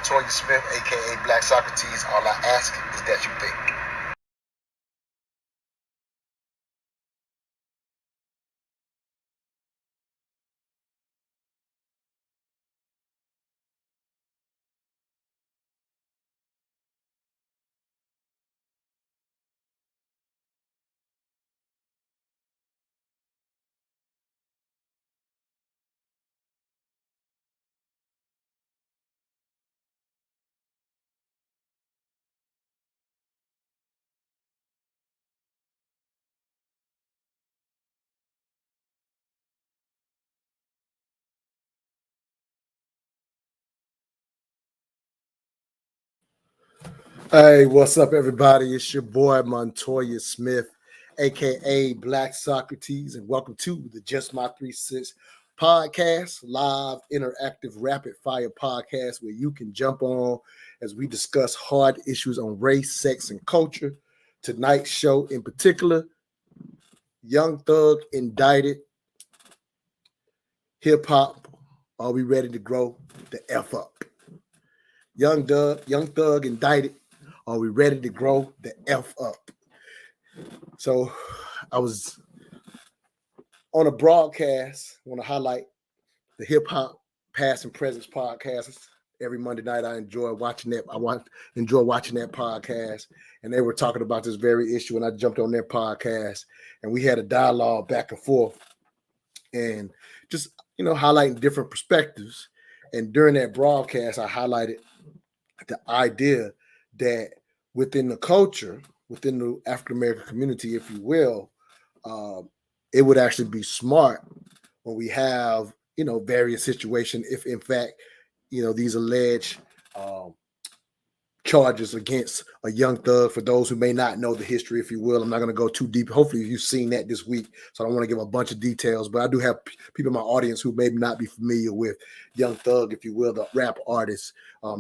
Montoya Smith, aka Black Socrates. All I ask is that you think. Hey, what's up, everybody? It's your boy Montoya Smith, aka Black Socrates, and welcome to the Just My 3 Cents podcast, live, interactive, rapid fire podcast where you can jump on as we discuss hard issues on race, sex, and culture. Tonight's show, in particular, Young Thug indicted, hip hop. Are we ready to grow the F up? Young Thug indicted. Are we ready to grow the F up? So I was on a broadcast. I want to highlight the hip hop past and present podcasts. Every Monday night, I enjoy watching that. Enjoy watching that podcast, and they were talking about this very issue. And I jumped on their podcast, and we had a dialogue back and forth, and just highlighting different perspectives. And during that broadcast, I highlighted the idea that within the culture, within the African American community, if you will, it would actually be smart when we have various situations. If in fact these alleged charges against a Young Thug, for those who may not know the history, if you will. I'm not going to go too deep. Hopefully you've seen that this week, so I don't want to give a bunch of details, but I do have people in my audience who may not be familiar with Young Thug, if you will, the rap artist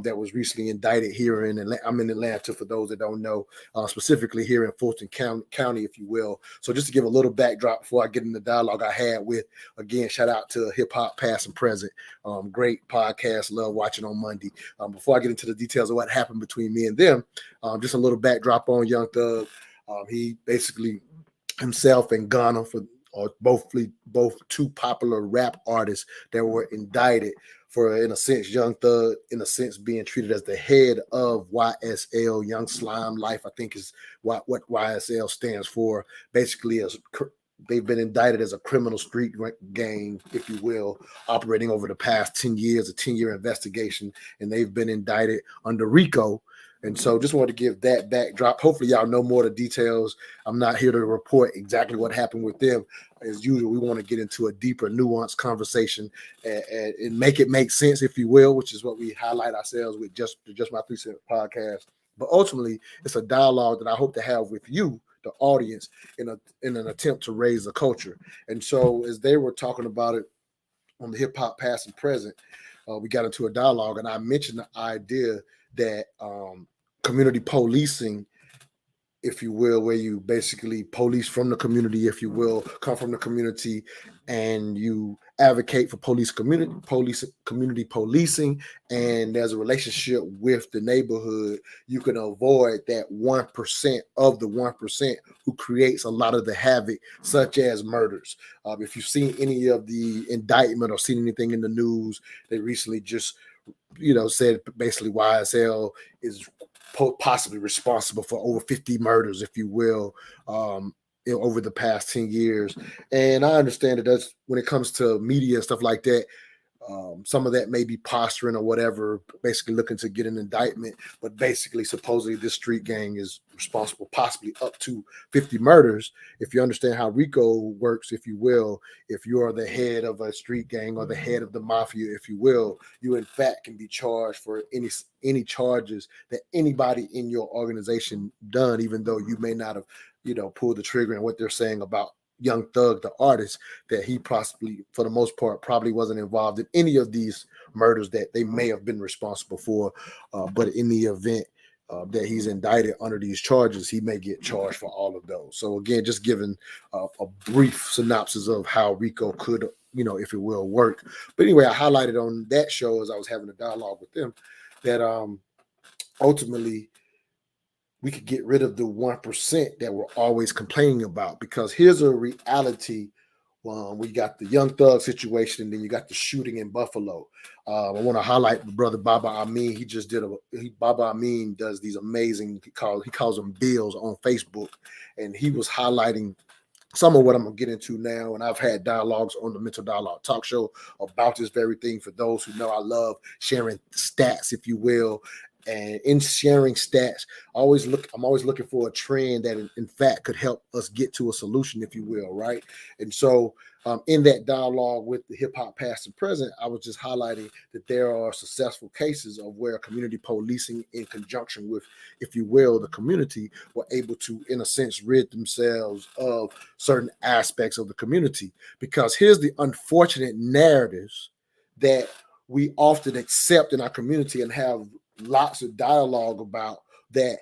that was recently indicted here in Atlanta. I'm in Atlanta, for those that don't know, specifically here in Fulton County, if you will. So just to give a little backdrop before I get in the dialogue I had with, again, shout out to Hip Hop Past and Present. Great podcast, love watching on Monday. Before I get into the details of what happened between me and them, just a little backdrop on Young Thug. He basically himself and Ghana are both two popular rap artists that were indicted for, in a sense, Young Thug, in a sense, being treated as the head of YSL, Young Slime Life, I think is what YSL stands for. Basically, they've been indicted as a criminal street gang, if you will, operating over the past 10 years, a 10-year investigation, and they've been indicted under RICO. And so just wanted to give that backdrop. Hopefully y'all know more of the details. I'm not here to report exactly what happened with them. As usual, we want to get into a deeper, nuanced conversation and make it make sense, if you will, which is what we highlight ourselves with just My 3 Cents podcast. But ultimately, it's a dialogue that I hope to have with you, the audience, in an attempt to raise the culture. And so as they were talking about it on the Hip Hop Past and Present, we got into a dialogue, and I mentioned the idea that community policing, if you will, where you basically police from the community, if you will, come from the community, and you advocate for community policing, and there's a relationship with the neighborhood, you can avoid that 1% of the 1% who creates a lot of the havoc, such as murders. If you've seen any of the indictment or seen anything in the news, they recently just said basically YSL is possibly responsible for over 50 murders, if you will, over the past 10 years. And I understand that that's when it comes to media and stuff like that. Some of that may be posturing or whatever, basically looking to get an indictment, but basically supposedly this street gang is responsible possibly up to 50 murders. If you understand how RICO works, if you will, if you are the head of a street gang or the head of the mafia, if you will, you in fact can be charged for any charges that anybody in your organization done, even though you may not have pulled the trigger. And what they're saying about Young Thug, the artist, that he possibly, for the most part, probably wasn't involved in any of these murders that they may have been responsible for. But in the event that he's indicted under these charges, he may get charged for all of those. So again, just giving a brief synopsis of how RICO could, if it will, work. But anyway, I highlighted on that show as I was having a dialogue with them that ultimately we could get rid of the 1% that we're always complaining about. Because here's a reality. We got the Young Thug situation, and then you got the shooting in Buffalo. I want to highlight my brother Baba Amin. He just did Baba Amin does these amazing, he calls them bills on Facebook, and he was highlighting some of what I'm going to get into now. And I've had dialogues on the Mental Dialogue Talk Show about this very thing. For those who know, I love sharing stats, if you will. And in sharing stats, I'm always looking for a trend that in fact could help us get to a solution, if you will, right? And so in that dialogue with the hip hop past and present, I was just highlighting that there are successful cases of where community policing in conjunction with, if you will, the community were able to, in a sense, rid themselves of certain aspects of the community. Because here's the unfortunate narratives that we often accept in our community and have lots of dialogue about that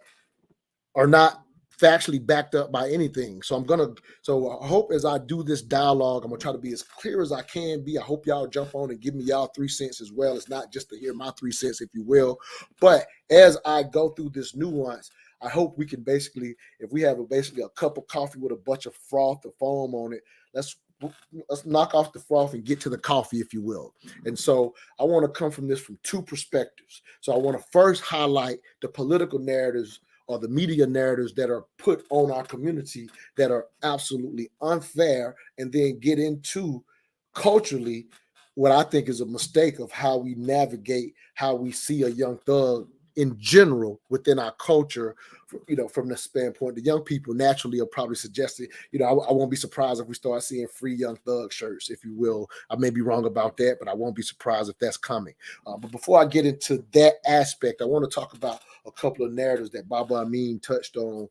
are not factually backed up by anything. So I hope as I do this dialogue, I'm gonna try to be as clear as I can be. I hope y'all jump on and give me y'all 3 cents as well. It's not just to hear my 3 cents, if you will, but as I go through this nuance, I hope we can basically, if we have basically a cup of coffee with a bunch of froth or foam on it, let's knock off the froth and get to the coffee, if you will. And so I want to come from this from 2 perspectives. So I want to first highlight the political narratives or the media narratives that are put on our community that are absolutely unfair, and then get into culturally what I think is a mistake of how we navigate, how we see a Young Thug in general within our culture. From the standpoint, the young people naturally are probably suggesting, I won't be surprised if we start seeing free Young Thug shirts, if you will. I may be wrong about that, but I won't be surprised if that's coming. But before I get into that aspect, I want to talk about a couple of narratives that Baba Amin touched on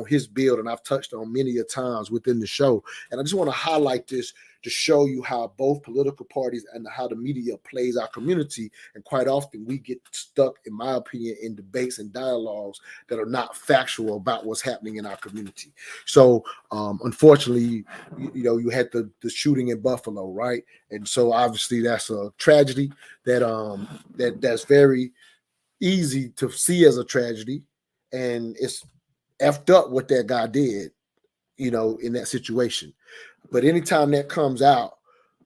his build, and I've touched on many a times within the show. And I just want to highlight this to show you how both political parties and how the media plays our community. And quite often we get stuck, in my opinion, in debates and dialogues that are not factual about what's happening in our community. So unfortunately, you had the shooting in Buffalo, right? And so obviously that's a tragedy that's very easy to see as a tragedy, and it's effed up what that guy did, in that situation. But anytime that comes out,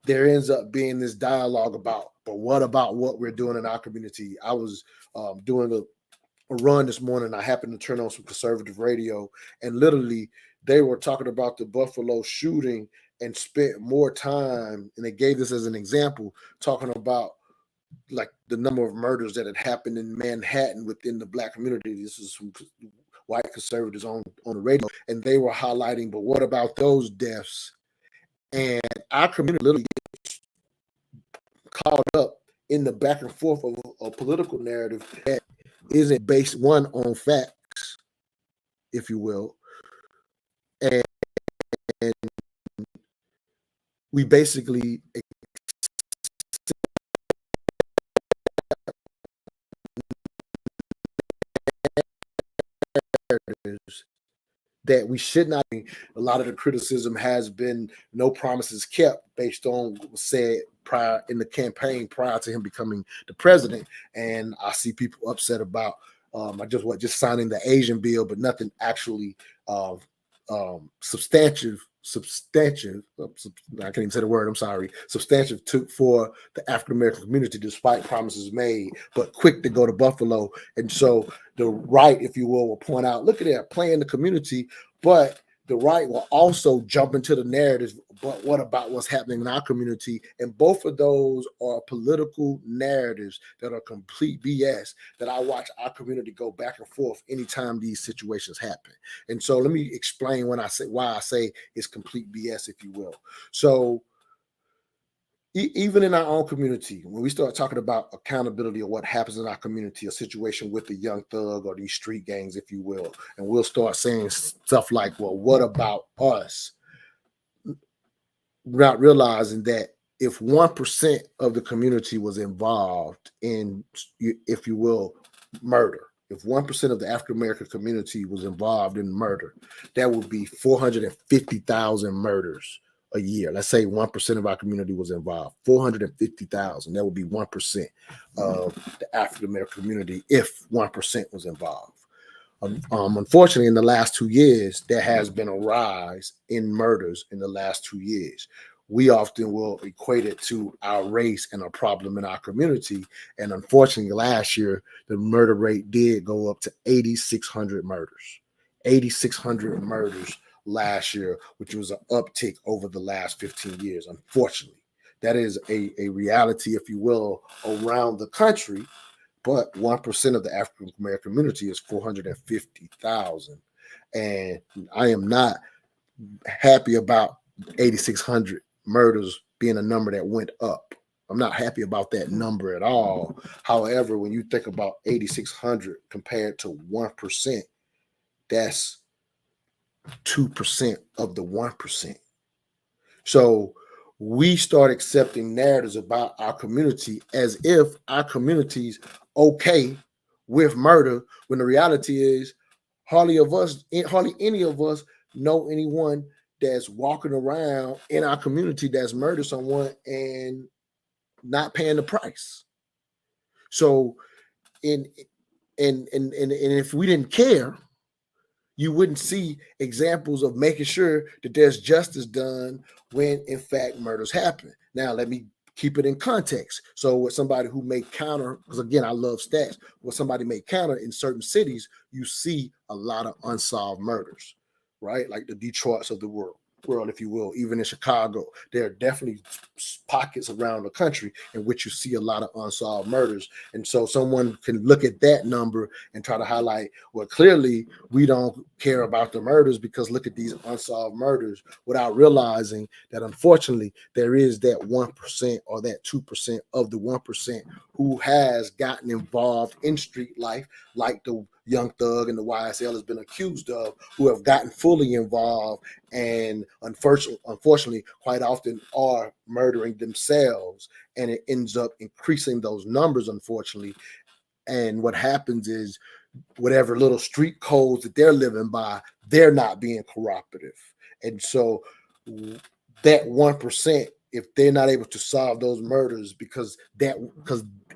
there ends up being this dialogue about, but what about what we're doing in our community? I was doing a run this morning. I happened to turn on some conservative radio, and literally they were talking about the Buffalo shooting and spent more time, and they gave this as an example, talking about like the number of murders that had happened in Manhattan within the Black community. This is some white conservatives on the radio, and they were highlighting, but what about those deaths? And our community literally gets caught up in the back and forth of a political narrative that isn't based, one, on facts, if you will, and we basically that we should not be. A lot of the criticism has been no promises kept based on what was said prior in the campaign prior to him becoming the president. And I see people upset about just signing the Asian bill, but nothing actually substantive. I can't even say the word. I'm sorry. Substantive for the African American community, despite promises made, but quick to go to Buffalo. And so the right, if you will point out, look at that, playing the community, but the right will also jump into the narrative. But what about what's happening in our community? And both of those are political narratives that are complete BS that I watch our community go back and forth anytime these situations happen. And so let me explain why I say it's complete BS, if you will. So even in our own community, when we start talking about accountability of what happens in our community, a situation with the Young Thug or these street gangs, if you will, and we'll start saying stuff like, well, what about us? Not realizing that if 1% of the community was involved in, if you will, murder, if 1% of the African American community was involved in murder, that would be 450,000 murders a year. Let's say 1% of our community was involved. 450,000. That would be 1% of the African American community if 1% was involved. Unfortunately, in the last 2 years, there has been a rise in murders in the last 2 years. We often will equate it to our race and a problem in our community. And unfortunately, last year, the murder rate did go up to 8,600 murders. 8,600 murders last year, which was an uptick over the last 15 years, unfortunately. That is a reality, if you will, around the country. But 1% of the African American community is 450,000. And I am not happy about 8,600 murders being a number that went up. I'm not happy about that number at all. However, when you think about 8,600 compared to 1%, that's 2% of the 1%. So we start accepting narratives about our community as if our community's okay with murder, when the reality is hardly any of us know anyone that's walking around in our community that's murdered someone and not paying the price. So in and if we didn't care, you wouldn't see examples of making sure that there's justice done when in fact murders happen. Now, let me keep it in context. So with somebody who may counter, because again, I love stats, with somebody may counter in certain cities, you see a lot of unsolved murders, right? Like the Detroits of the world, if you will, even in Chicago. There are definitely pockets around the country in which you see a lot of unsolved murders. And so someone can look at that number and try to highlight, well, clearly we don't care about the murders because look at these unsolved murders, without realizing that unfortunately there is that 1% or that 2% of the 1% who has gotten involved in street life, like the Young Thug and the YSL has been accused of, who have gotten fully involved and unfortunately quite often are murdering themselves, and it ends up increasing those numbers, unfortunately. And what happens is whatever little street codes that they're living by, they're not being cooperative. And so that 1%, if they're not able to solve those murders because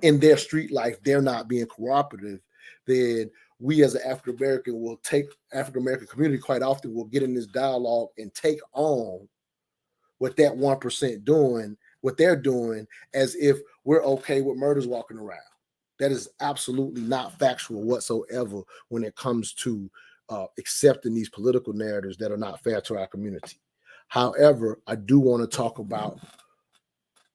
in their street life they're not being cooperative, then we as an African American will take African American community quite often will get in this dialogue and take on what that 1% doing, what they're doing, as if we're okay with murders walking around. That is absolutely not factual whatsoever when it comes to accepting these political narratives that are not fair to our community. However, I do want to talk about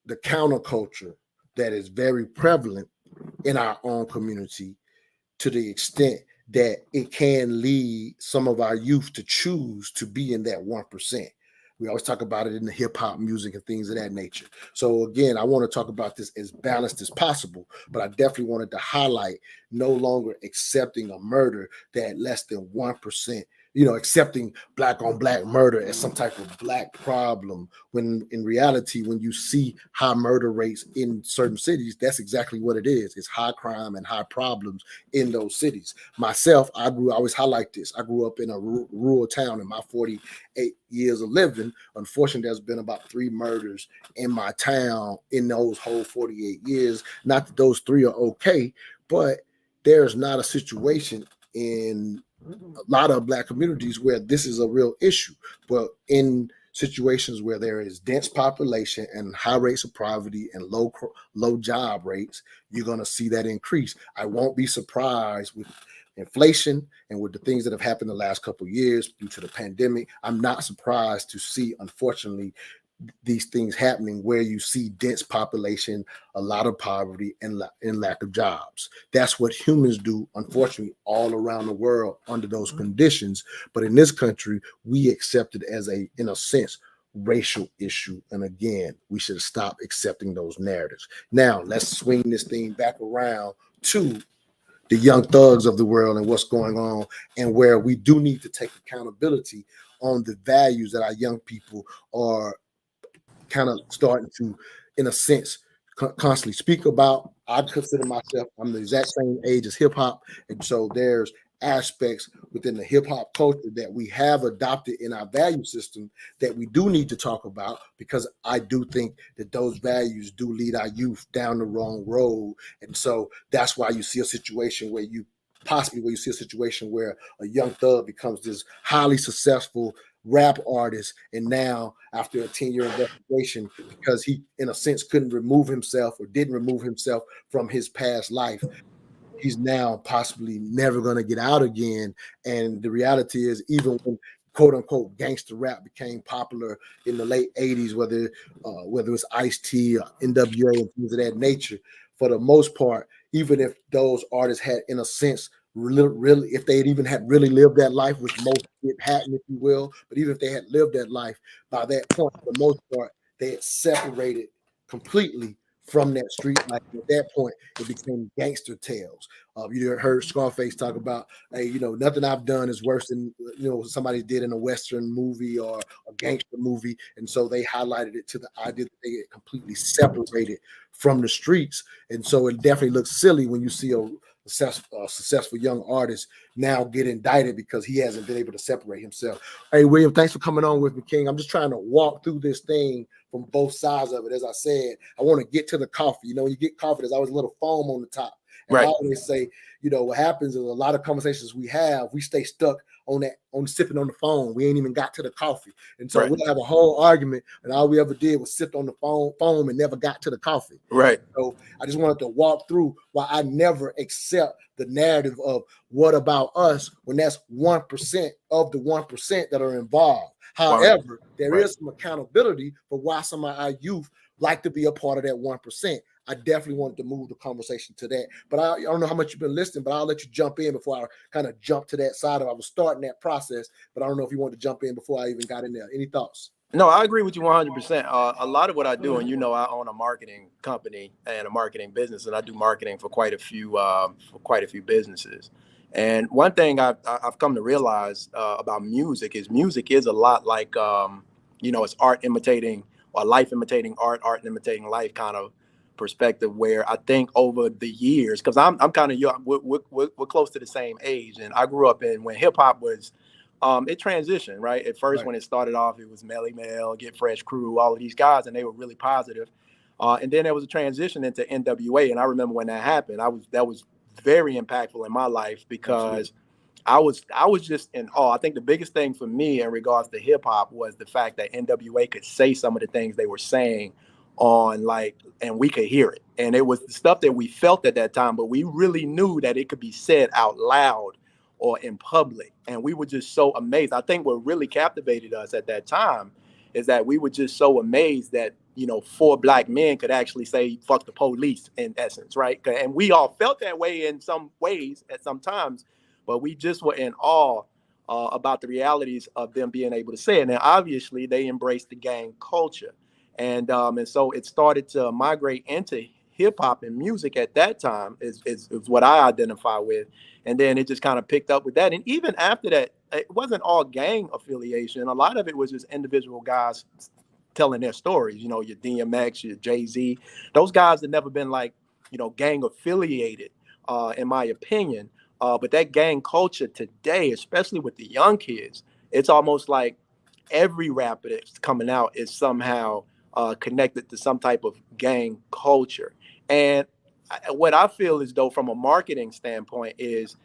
the counterculture that is very prevalent in our own community, to the extent that it can lead some of our youth to choose to be in that 1%. We always talk about it in the hip hop music and things of that nature. So again, I want to talk about this as balanced as possible, but I definitely wanted to highlight no longer accepting a murder that less than 1%, accepting black on black murder as some type of black problem, when in reality, when you see high murder rates in certain cities, that's exactly what it is. It's high crime and high problems in those cities. Myself, I always highlight this. I grew up in a rural town. In my 48 years of living, unfortunately, there's been about 3 murders in my town in those whole 48 years. Not that those 3 are okay, but there's not a situation in a lot of black communities where this is a real issue. But in situations where there is dense population and high rates of poverty and low job rates, you're going to see that increase. I won't be surprised with inflation and with the things that have happened the last couple of years due to the pandemic. I'm not surprised to see, unfortunately, these things happening where you see dense population, a lot of poverty, and lack of jobs. That's what humans do, unfortunately, all around the world under those conditions. But in this country, we accept it as in a sense, racial issue. And again, we should stop accepting those narratives. Now, let's swing this thing back around to the Young Thugs of the world and what's going on, and where we do need to take accountability on the values that our young people are kind of starting to, in a sense, constantly speak about. I consider myself, I'm the exact same age as hip hop. And so there's aspects within the hip hop culture that we have adopted in our value system that we do need to talk about, because I do think that those values do lead our youth down the wrong road. And so that's why you see a situation where you see a situation where a young thug becomes this highly successful rap artist, and now after a 10-year investigation, because he in a sense couldn't remove himself or didn't remove himself from his past life, he's now possibly never going to get out again. And the reality is, even when quote unquote gangster rap became popular in the late 80s, whether it's Ice-T or NWA and things of that nature, for the most part, even if those artists had in a sense really, if they had even had really lived that life, which most it hadn't, if you will, but even if they had lived that life, by that point, for the most part, they had separated completely from that street life. At that point, it became gangster tales. You heard Scarface talk about, hey, nothing I've done is worse than somebody did in a Western movie or a gangster movie, and so they highlighted it to the idea that they get completely separated from the streets. And so it definitely looks silly when you see a successful young artist now get indicted because he hasn't been able to separate himself. Hey, William, thanks for coming on with me, King. I'm just trying to walk through this thing from both sides of it. As I said, I want to get to the coffee. When you get coffee, there's always a little foam on the top. And right. I always say, what happens is a lot of conversations we stay stuck on sipping on the foam. We ain't even got to the coffee. And so we'll have a whole argument, and all we ever did was sip on the foam and never got to the coffee. Right. So I just wanted to walk through why I never accept the narrative of what about us when that's 1% of the 1% that are involved. However, there is some accountability for why some of our youth like to be a part of that 1%. I definitely wanted to move the conversation to that. But I don't know how much you've been listening, but I'll let you jump in before I kind of jump to that side of I was starting that process, but I don't know if you want to jump in before I even got in there. Any thoughts? No, I agree with you 100%. A lot of what I do, and I own a marketing company and a marketing business, and I do marketing for quite a few businesses. And one thing I've come to realize about music is a lot like it's art imitating or life imitating art, art imitating life kind of perspective. Where I think over the years, because I'm kind of young, we're close to the same age, and I grew up when hip hop was. It transitioned, right? At first, when it started off, it was Melly Mel, Get Fresh Crew, all of these guys, and they were really positive. And then there was a transition into NWA, and I remember when that happened. That was very impactful in my life because I was just in awe. I think the biggest thing for me in regards to hip hop was the fact that NWA could say some of the things they were saying and we could hear it. And it was the stuff that we felt at that time, but we really knew that it could be said out loud or in public. And we were just so amazed. I think what really captivated us at that time is that we were just so amazed that, 4 black men could actually say, fuck the police, in essence, right? And we all felt that way in some ways at some times, but we just were in awe about the realities of them being able to say it. And obviously they embraced the gang culture. And so it started to migrate into hip hop and music at that time is what I identify with. And then it just kind of picked up with that. And even after that, it wasn't all gang affiliation. A lot of it was just individual guys telling their stories, your DMX, your Jay-Z. Those guys had never been gang affiliated, in my opinion. But that gang culture today, especially with the young kids, it's almost like every rapper that's coming out is somehow connected to some type of gang culture. And what I feel is, though, from a marketing standpoint is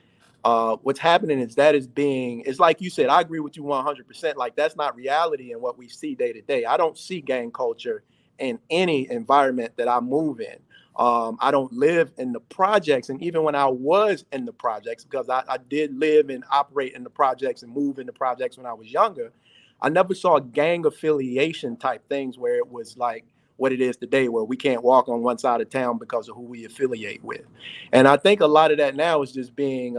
what's happening is it's like you said, I agree with you 100%. Like, that's not reality in what we see day to day. I don't see gang culture in any environment that I move in. I don't live in the projects. And even when I was in the projects, because I did live and operate in the projects and move in the projects when I was younger, I never saw gang affiliation type things where it was like what it is today, where we can't walk on one side of town because of who we affiliate with. And I think a lot of that now is just being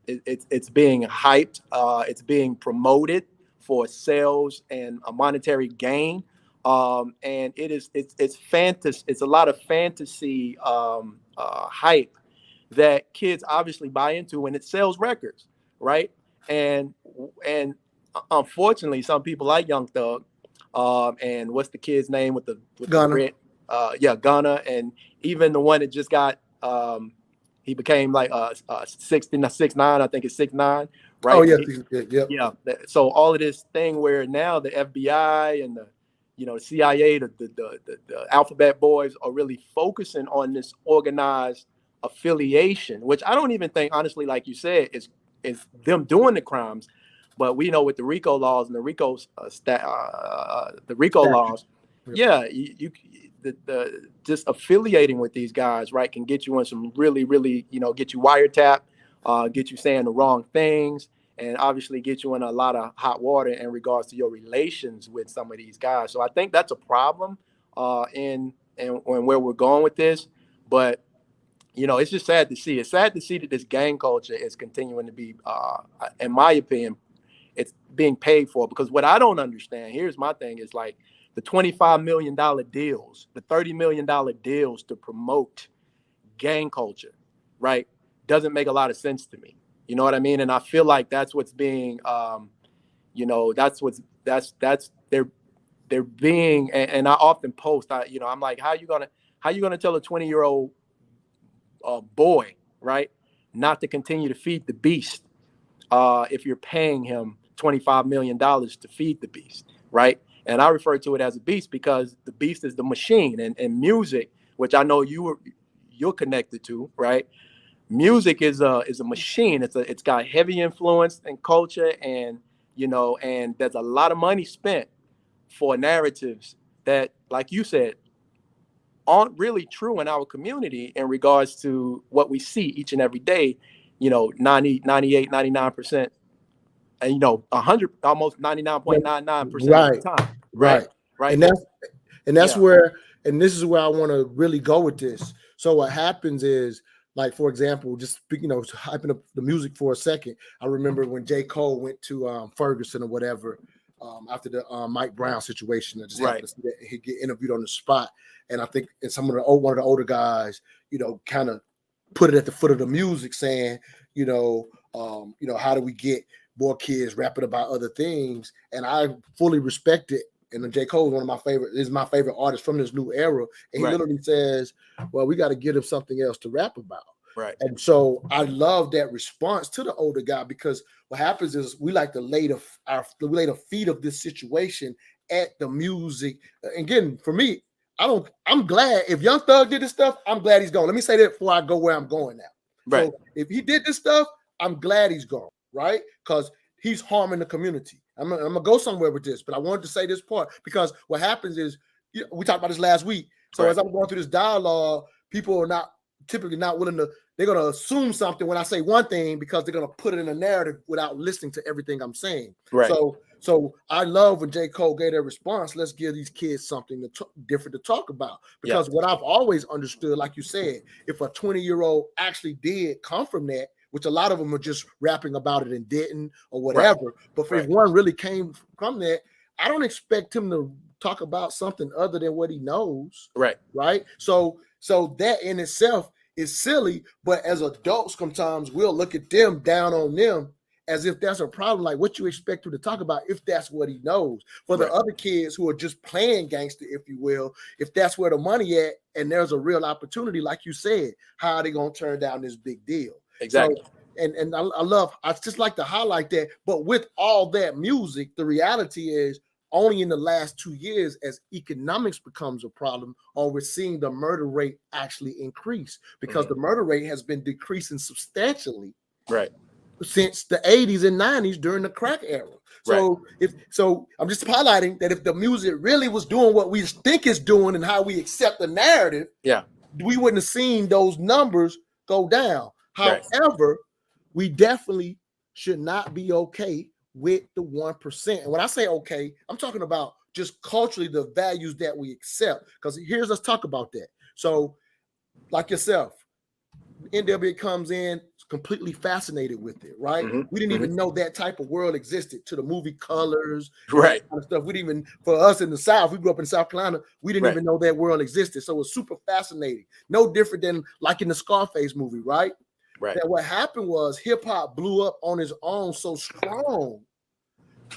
it's being hyped, it's being promoted for sales and a monetary gain, and it's fantasy. It's a lot of fantasy hype that kids obviously buy into, and it sells records, right? And unfortunately, some people like Young Thug, and what's the kid's name with the Gunna. red? Gunna, and even the one that just got He became like 6'9", I think it's 6'9", right? Oh yeah, yeah. Yeah. So all of this thing where now the FBI and the CIA, the alphabet boys are really focusing on this organized affiliation, which I don't even think, honestly, like you said, is them doing the crimes. But we know with the RICO laws and the RICO laws, yeah, you just affiliating with these guys, right, can get you in some really, really, get you wiretap, get you saying the wrong things, and obviously get you in a lot of hot water in regards to your relations with some of these guys. So I think that's a problem in where we're going with this. But it's just sad to see. It's sad to see that this gang culture is continuing to be, in my opinion, it's being paid for. Because what I don't understand, here's my thing, is like the $25 million deals, the $30 million deals to promote gang culture, right? Doesn't make a lot of sense to me. You know what I mean? And I feel like that's what's being, they're being, and I often post, I'm like, how you gonna tell a 20-year-old boy, right, not to continue to feed the beast if you're paying him $25 million to feed the beast, right? And I refer to it as a beast because the beast is the machine, and music, which I know you're connected to, right? Music is a machine. It's got heavy influence in culture, and and there's a lot of money spent for narratives that, like you said, aren't really true in our community in regards to what we see each and every day. 90, 98, 99%, and 100, almost 99.99% of the time. Right. And that's where, and this is where I want to really go with this. So what happens is, like, for example, just hyping up the music for a second. I remember when J. Cole went to Ferguson or whatever, after the Mike Brown situation. I just happened to see that he get interviewed on the spot, and I think one of the older guys, kind of put it at the foot of the music, saying, how do we get more kids rapping about other things? And I fully respect it. And J. Cole is my favorite artist from this new era. And he literally says, well, we got to give him something else to rap about. Right. And so I love that response to the older guy, because what happens is we like to lay the feet of this situation at the music. Again, for me, I'm glad if Young Thug did this stuff, I'm glad he's gone. Let me say that before I go where I'm going now. Right. So if he did this stuff, I'm glad he's gone, right? Because he's harming the community. I'm gonna go somewhere with this, but I wanted to say this part because what happens is, we talked about this last week. So as I'm going through this dialogue, people are typically not willing to, they're going to assume something when I say one thing because they're going to put it in a narrative without listening to everything I'm saying. Right. So I love when J. Cole gave their response. Let's give these kids something different to talk about. Because what I've always understood, like you said, if a 20-year-old actually did come from that, which a lot of them are just rapping about it and didn't or whatever. Right. But if one really came from that, I don't expect him to talk about something other than what he knows. Right. Right. So that in itself is silly. But as adults, sometimes we'll look at them, down on them, as if that's a problem. Like, what you expect him to talk about if that's what he knows. For the other kids who are just playing gangster, if you will, if that's where the money at and there's a real opportunity, like you said, how are they going to turn down this big deal? Exactly. So, and I just like to highlight that. But with all that music, the reality is only in the last 2 years, as economics becomes a problem, are we're seeing the murder rate actually increase, because the murder rate has been decreasing substantially since the 80s and 90s during the crack era. So I'm just highlighting that if the music really was doing what we think it's doing and how we accept the narrative, we wouldn't have seen those numbers go down. However, we definitely should not be okay with the 1%. And when I say okay, I'm talking about just culturally the values that we accept. Because let's talk about that. So, like yourself, NWA comes in completely fascinated with it, right? We didn't even know that type of world existed, to the movie Colors, right? Kind of stuff. We didn't even, for us in the South, we grew up in South Carolina, we didn't even know that world existed. So it was super fascinating. No different than like in the Scarface movie, right? That what happened was hip hop blew up on its own so strong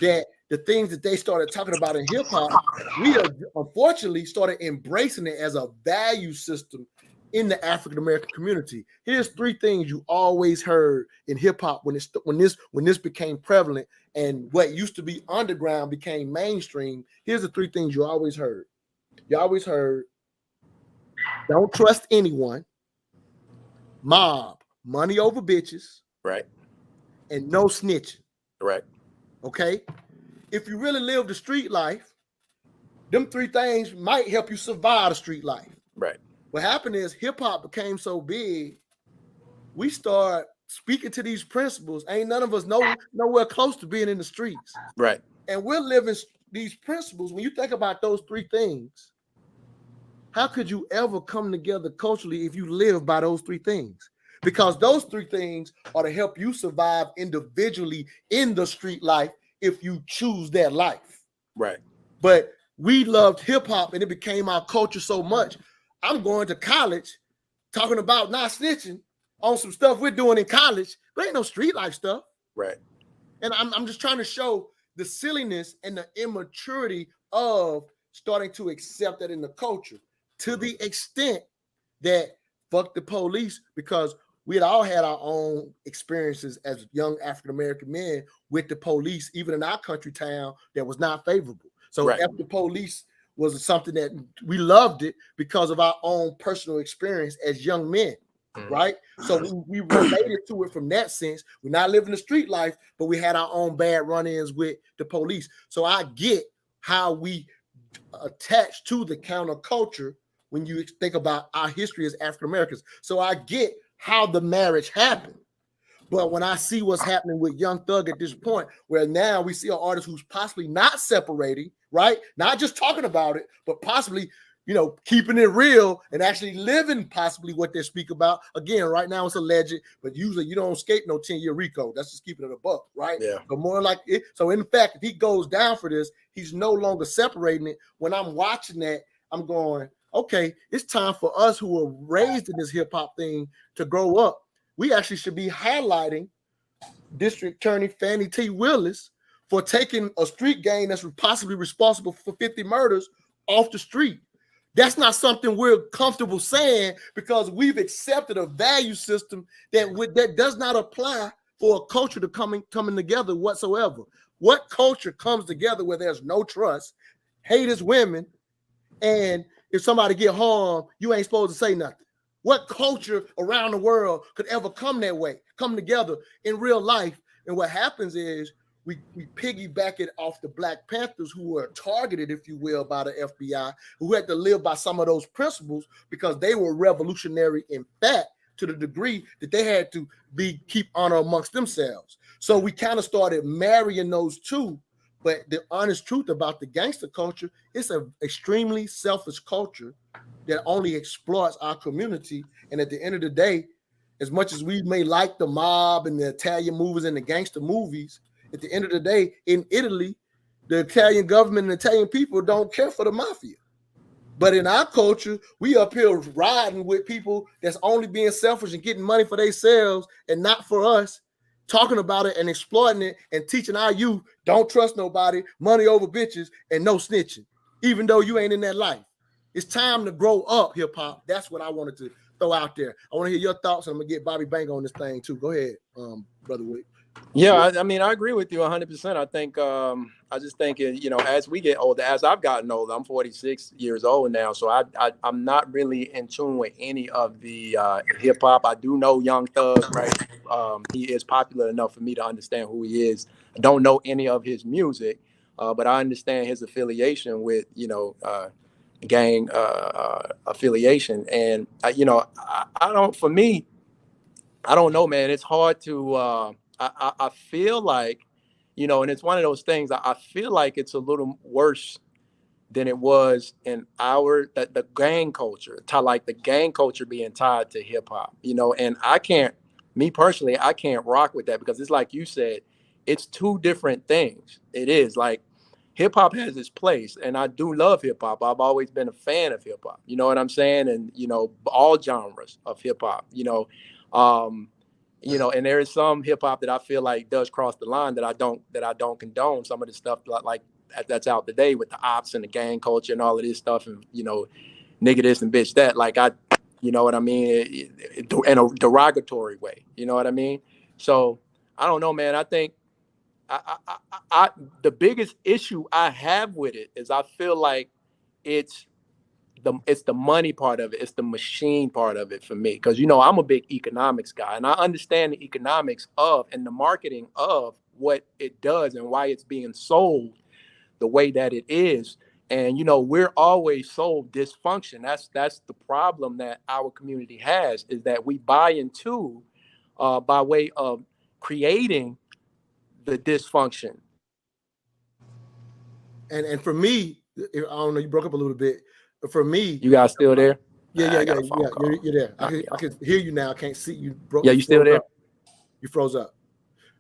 that the things that they started talking about in hip hop, we unfortunately started embracing it as a value system in the African American community. Here's 3 things you always heard in hip hop when this became prevalent and what used to be underground became mainstream. Here's the 3 things you always heard. You always heard, don't trust anyone, mob, money over bitches, Right. and no snitching. Right. Okay? If you really live the street life, them 3 things might help you survive the street life. Right. What happened is hip hop became so big, we start speaking to these principles. Ain't none of us nowhere close to being in the streets. Right. And we're living these principles. When you think about those 3 things, how could you ever come together culturally if you live by those 3 things? Because those 3 things are to help you survive individually in the street life if you choose that life. Right. But we loved hip hop and it became our culture so much. I'm going to college talking about not snitching on some stuff we're doing in college, but ain't no street life stuff. Right. And I'm just trying to show the silliness and the immaturity of starting to accept that in the culture to the extent that fuck the police, because we had all had our own experiences as young African-American men with the police, even in our country town, that was not favorable. So Right. after the police was something that we loved it because of our own personal experience as young men, right? So we related to it from that sense. We're not living the street life, but we had our own bad run-ins with the police. So I get how we attach to the counterculture when you think about our history as African Americans. So I get how the marriage happened. But when I see what's happening with Young Thug at this point, where now we see an artist who's possibly not separating, right? Not just talking about it, but possibly, keeping it real and actually living possibly what they speak about. Again, right now it's alleged, but usually you don't escape no 10-year RICO. That's just keeping it a buck, right? Yeah. But more like it. So in fact, if he goes down for this, he's no longer separating it. When I'm watching that, I'm going, okay, it's time for us who were raised in this hip hop thing to grow up. We actually should be highlighting District Attorney Fannie T. Willis for taking a street gang that's possibly responsible for 50 murders off the street. That's not something we're comfortable saying because we've accepted a value system that does not apply for a culture to coming together whatsoever. What culture comes together where there's no trust, hate is women, and if somebody get harmed, you ain't supposed to say nothing? What culture around the world could ever come that way, come together in real life? And what happens is we piggyback it off the Black Panthers who were targeted, if you will, by the FBI, who had to live by some of those principles because they were revolutionary in fact to the degree that they had to keep honor amongst themselves. So we kind of started marrying those two. But the honest truth about the gangster culture, it's an extremely selfish culture that only exploits our community. And at the end of the day, as much as we may like the mob and the Italian movies and the gangster movies, at the end of the day, in Italy, the Italian government and Italian people don't care for the mafia. But in our culture, we up here riding with people that's only being selfish and getting money for themselves and not for us, talking about it and exploiting it and teaching our youth, don't trust nobody, money over bitches, and no snitching, even though you ain't in that life. It's time to grow up, hip hop. That's what I wanted to throw out there. I want to hear your thoughts, and I'm gonna get Bobby Bang on this thing too. Go ahead, Brother Wick. Yeah, I mean, I agree with you 100%. I think, I just think, as we get older, as I've gotten older, I'm 46 years old now, so I'm not really in tune with any of the hip hop. I do know Young Thug, right? He is popular enough for me to understand who he is. I don't know any of his music, but I understand his affiliation with, gang affiliation. And, I don't, for me, I don't know, man. It's hard to, I feel like, and it's one of those things, I feel like it's a little worse than it was in the gang culture, like the gang culture being tied to hip hop, and me personally, I can't rock with that because it's like you said, it's 2 different things. It is like hip hop has its place, and I do love hip hop. I've always been a fan of hip hop, you know what I'm saying? And, all genres of hip hop, and there is some hip hop that I feel like does cross the line that I don't condone. Some of the stuff like that's out today with the ops and the gang culture and all of this stuff, and nigga this and bitch that. Like I You know what I mean? In a derogatory way. You know what I mean? So I don't know, man. I think the biggest issue I have with it is I feel like it's the money part of it. It's the machine part of it for me. Because, you know, I'm a big economics guy, and I understand the economics of and the marketing of what it does and why it's being sold the way that it is. And, you know, we're always sold dysfunction. That's the problem that our community has, is that we buy into by way of creating the dysfunction. And for me, I don't know, you broke up a little bit. But for me, You guys still there? Yeah, I got a phone call. You're there. I can hear you now. I can't see you. Yeah, you still there? Up. You froze up.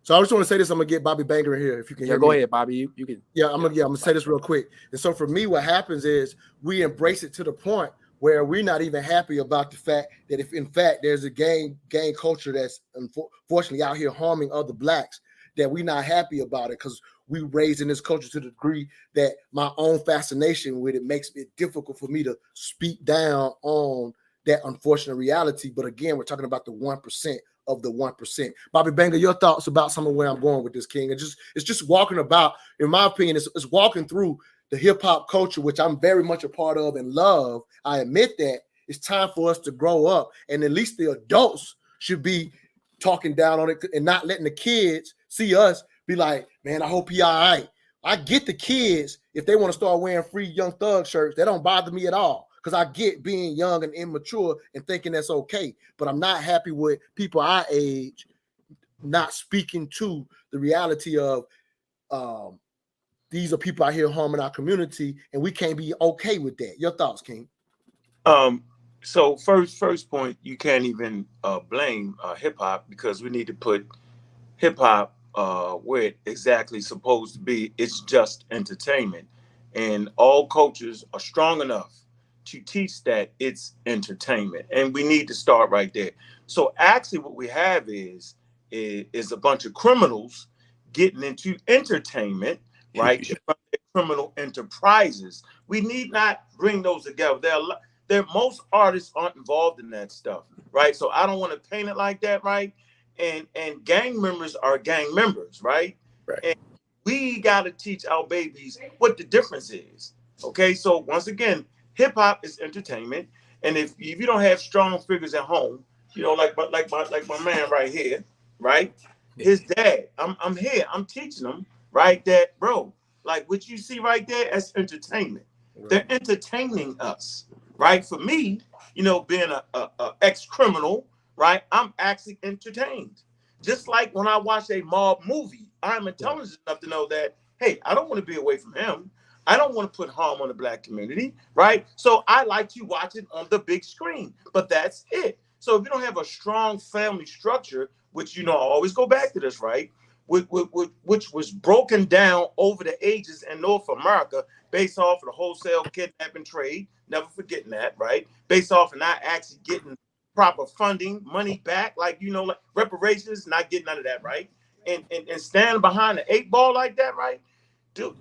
So I just want to say this. I'm gonna get Bobby Banger here if you can hear me. Go ahead, Bobby. You can. Yeah, I'm gonna say this real quick. And so for me, what happens is we embrace it to the point where we're not even happy about the fact that if in fact there's a gang culture that's unfortunately out here harming other blacks, that we're not happy about it because we raised in this culture to the degree that my own fascination with it makes it difficult for me to speak down on that unfortunate reality. But again, we're talking about the 1% of the 1%. Bobby Banger, your thoughts about some of where I'm going with this, King? It's just walking about, in my opinion, it's walking through the hip-hop culture, which I'm very much a part of and love. I admit that. It's time for us to grow up, and at least the adults should be talking down on it and not letting the kids see us be like, man, I hope he all right. I get the kids, if they want to start wearing free Young Thug shirts, that don't bother me at all, because I get being young and immature and thinking that's okay. But I'm not happy with people our age not speaking to the reality of these are people out here harming our community, and we can't be okay with that. Your thoughts, King? So first point, you can't even blame hip hop, because we need to put hip hop where it exactly supposed to be. It's just entertainment, and all cultures are strong enough to teach that it's entertainment, and we need to start right there. So actually, what we have is a bunch of criminals getting into entertainment, right? Criminal enterprises. We need not bring those together. Most artists aren't involved in that stuff, right? So I don't want to paint it like that, right? And gang members are gang members, right? And we got to teach our babies what the difference is. Okay, so once again, hip hop is entertainment, and if you don't have strong figures at home, you know, like my man right here, right? His dad, I'm here, I'm teaching him, right? That, bro, like what you see right there, that's entertainment. Right. They're entertaining us, right? For me, you know, being a ex-criminal, right? I'm actually entertained. Just like when I watch a mob movie, I'm intelligent enough to know that, hey, I don't want to be away from him. I don't want to put harm on the black community, right? So I like to watch it on the big screen, but that's it. So if you don't have a strong family structure, which, you know, I always go back to this, right? Which was broken down over the ages in North America based off of the wholesale kidnapping trade, never forgetting that, right? Based off of not actually getting proper funding, money back, like, you know, like reparations, not getting none of that, right? And standing behind the 8 ball like that, right?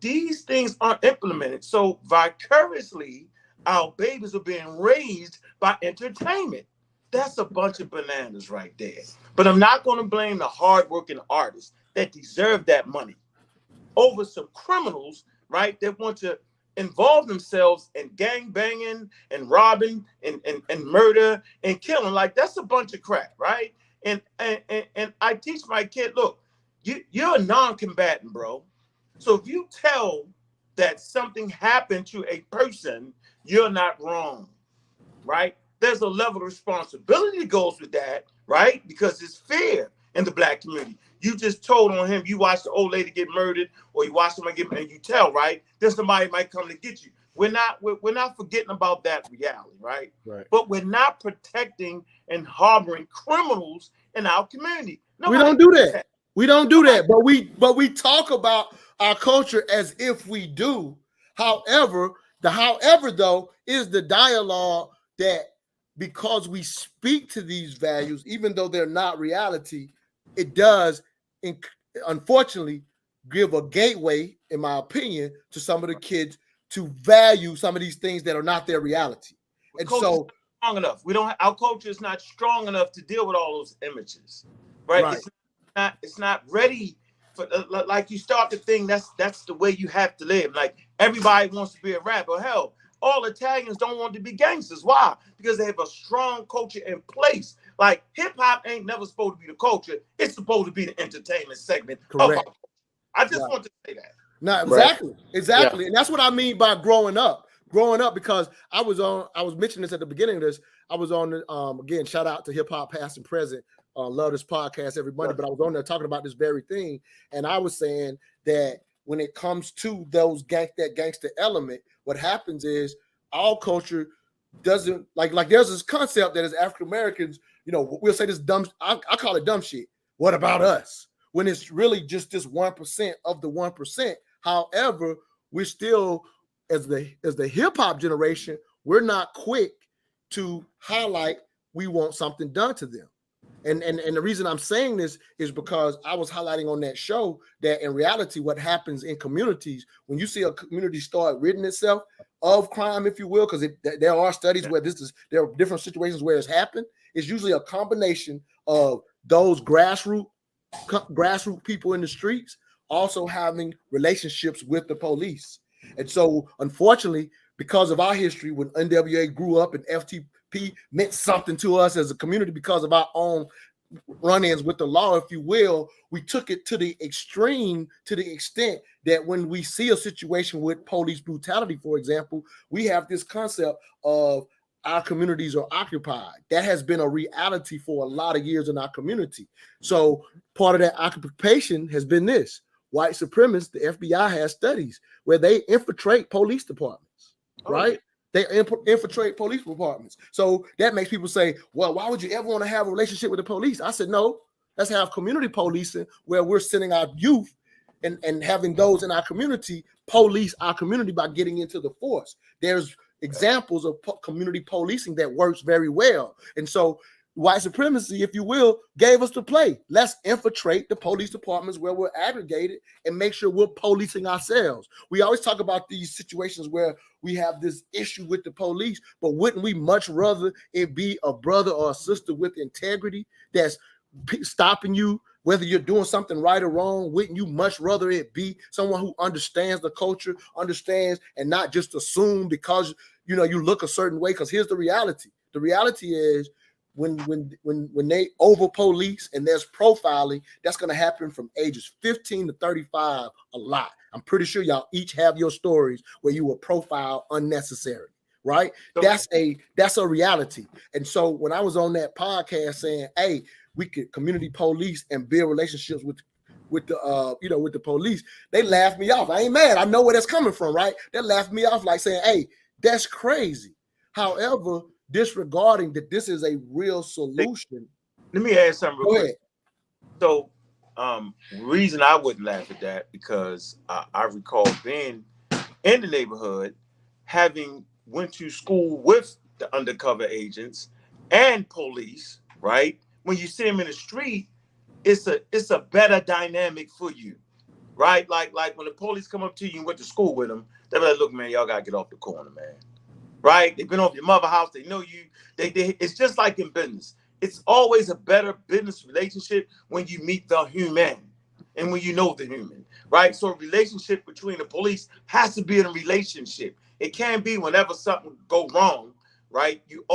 These things aren't implemented. So vicariously, our babies are being raised by entertainment. That's a bunch of bananas right there. But I'm not going to blame the hardworking artists that deserve that money over some criminals, right, that want to involve themselves in gang banging and robbing and murder and killing. Like, that's a bunch of crap, right? And I teach my kid, look, you're a non-combatant, bro. So if you tell that something happened to a person, you're not wrong, right? There's a level of responsibility that goes with that, right? Because it's fear in the black community. You just told on him, you watched the old lady get murdered, or you watched somebody get, and you tell, right? Then somebody might come to get you. We're not forgetting about that reality, right? But we're not protecting and harboring criminals in our community. We don't do that. We don't do that. But we talk about our culture as if we do. However, though is the dialogue that, because we speak to these values, even though they're not reality, it does, unfortunately, give a gateway, in my opinion, to some of the kids to value some of these things that are not their reality. And so strong enough. We don't. Our culture is not strong enough to deal with all those images, right? Right. It's not ready for like you start to think that's the way you have to live. Like everybody wants to be a rapper. Hell, all Italians don't want to be gangsters. Why? Because they have a strong culture in place. Like hip hop ain't never supposed to be the culture. It's supposed to be the entertainment segment. Correct. I just want to say that. No, exactly, Right. exactly, and that's what I mean by growing up. Growing up, because I was mentioning this at the beginning of this. I was on again. Shout out to Hip Hop Past and Present. Love this podcast, everybody. But I was on there talking about this very thing, and I was saying that when it comes to those that gangster element, what happens is our culture doesn't like there's this concept that as African Americans, you know, we'll say this dumb. I call it dumb shit. What about us? When it's really just this 1% of the 1%. However, we're still, as the hip hop generation, we're not quick to highlight we want something done to them. And the reason I'm saying this is because I was highlighting on that show that in reality, what happens in communities, when you see a community start ridding itself of crime, if you will, because there are studies where there are different situations where it's happened. It's usually a combination of those grassroots people in the streets also having relationships with the police. And so, unfortunately, because of our history, when NWA grew up and FTP meant something to us as a community because of our own run-ins with the law, if you will, we took it to the extreme, to the extent that when we see a situation with police brutality, for example, we have this concept of our communities are occupied. That has been a reality for a lot of years in our community. So part of that occupation has been this. White supremacists, the FBI has studies where they infiltrate police departments, right? They infiltrate police departments. So that makes people say, well, why would you ever want to have a relationship with the police? I said, no, let's have community policing where we're sending our youth and having those in our community police our community by getting into the force. There's examples of community policing that works very well. And so white supremacy, if you will, gave us the play. Let's infiltrate the police departments where we're aggregated and make sure we're policing ourselves. We always talk about these situations where we have this issue with the police, but wouldn't we much rather it be a brother or a sister with integrity that's stopping you, whether you're doing something right or wrong? Wouldn't you much rather it be someone who understands the culture, understands, and not just assume because you know you look a certain way? Because here's the reality. The reality is when they over police and there's profiling, that's going to happen from ages 15 to 35 a lot. I'm pretty sure y'all each have your stories where you were profiled unnecessarily, right? That's a reality. And so when I was on that podcast saying, hey, we could community police and build relationships with the police, they laughed me off. I ain't mad. I know where that's coming from, right? They laughed me off like saying, hey, that's crazy. However, disregarding that this is a real solution. Let me add something real quick. So reason I wouldn't laugh at that, because I recall being in the neighborhood, having went to school with the undercover agents and police, right? When you see them in the street, it's a better dynamic for you, right? Like when the police come up to you and went to school with them, they're like, look, man, y'all gotta get off the corner, man. Right? They've been over your mother's house. They know you. It's just like in business. It's always a better business relationship when you meet the human and when you know the human, right? So a relationship between the police has to be in a relationship. It can't be whenever something go wrong, right? You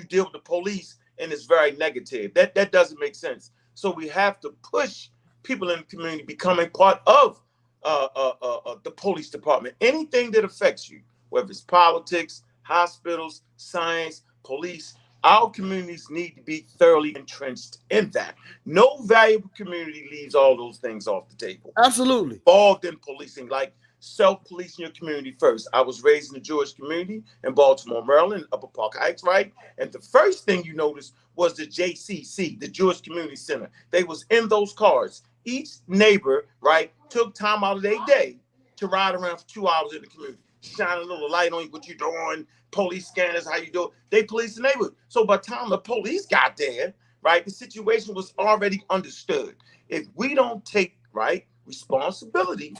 deal with the police and it's very negative. That doesn't make sense. So we have to push people in the community becoming part of the police department. Anything that affects you, whether it's politics, hospitals, science, police, our communities need to be thoroughly entrenched in that. No valuable community leaves all those things off the table. Absolutely. Involved in policing, like self-policing your community first. I was raised in the Jewish community in Baltimore, Maryland, Upper Park Heights, right? And the first thing you noticed was the JCC, the Jewish Community Center. They was in those cars. Each neighbor, right, took time out of their day to ride around for 2 hours in the community. Shine a little light on you, what you doing, police scanners, how you do it. They police the neighborhood. So by the time the police got there, right, the situation was already understood. If we don't take, right, responsibility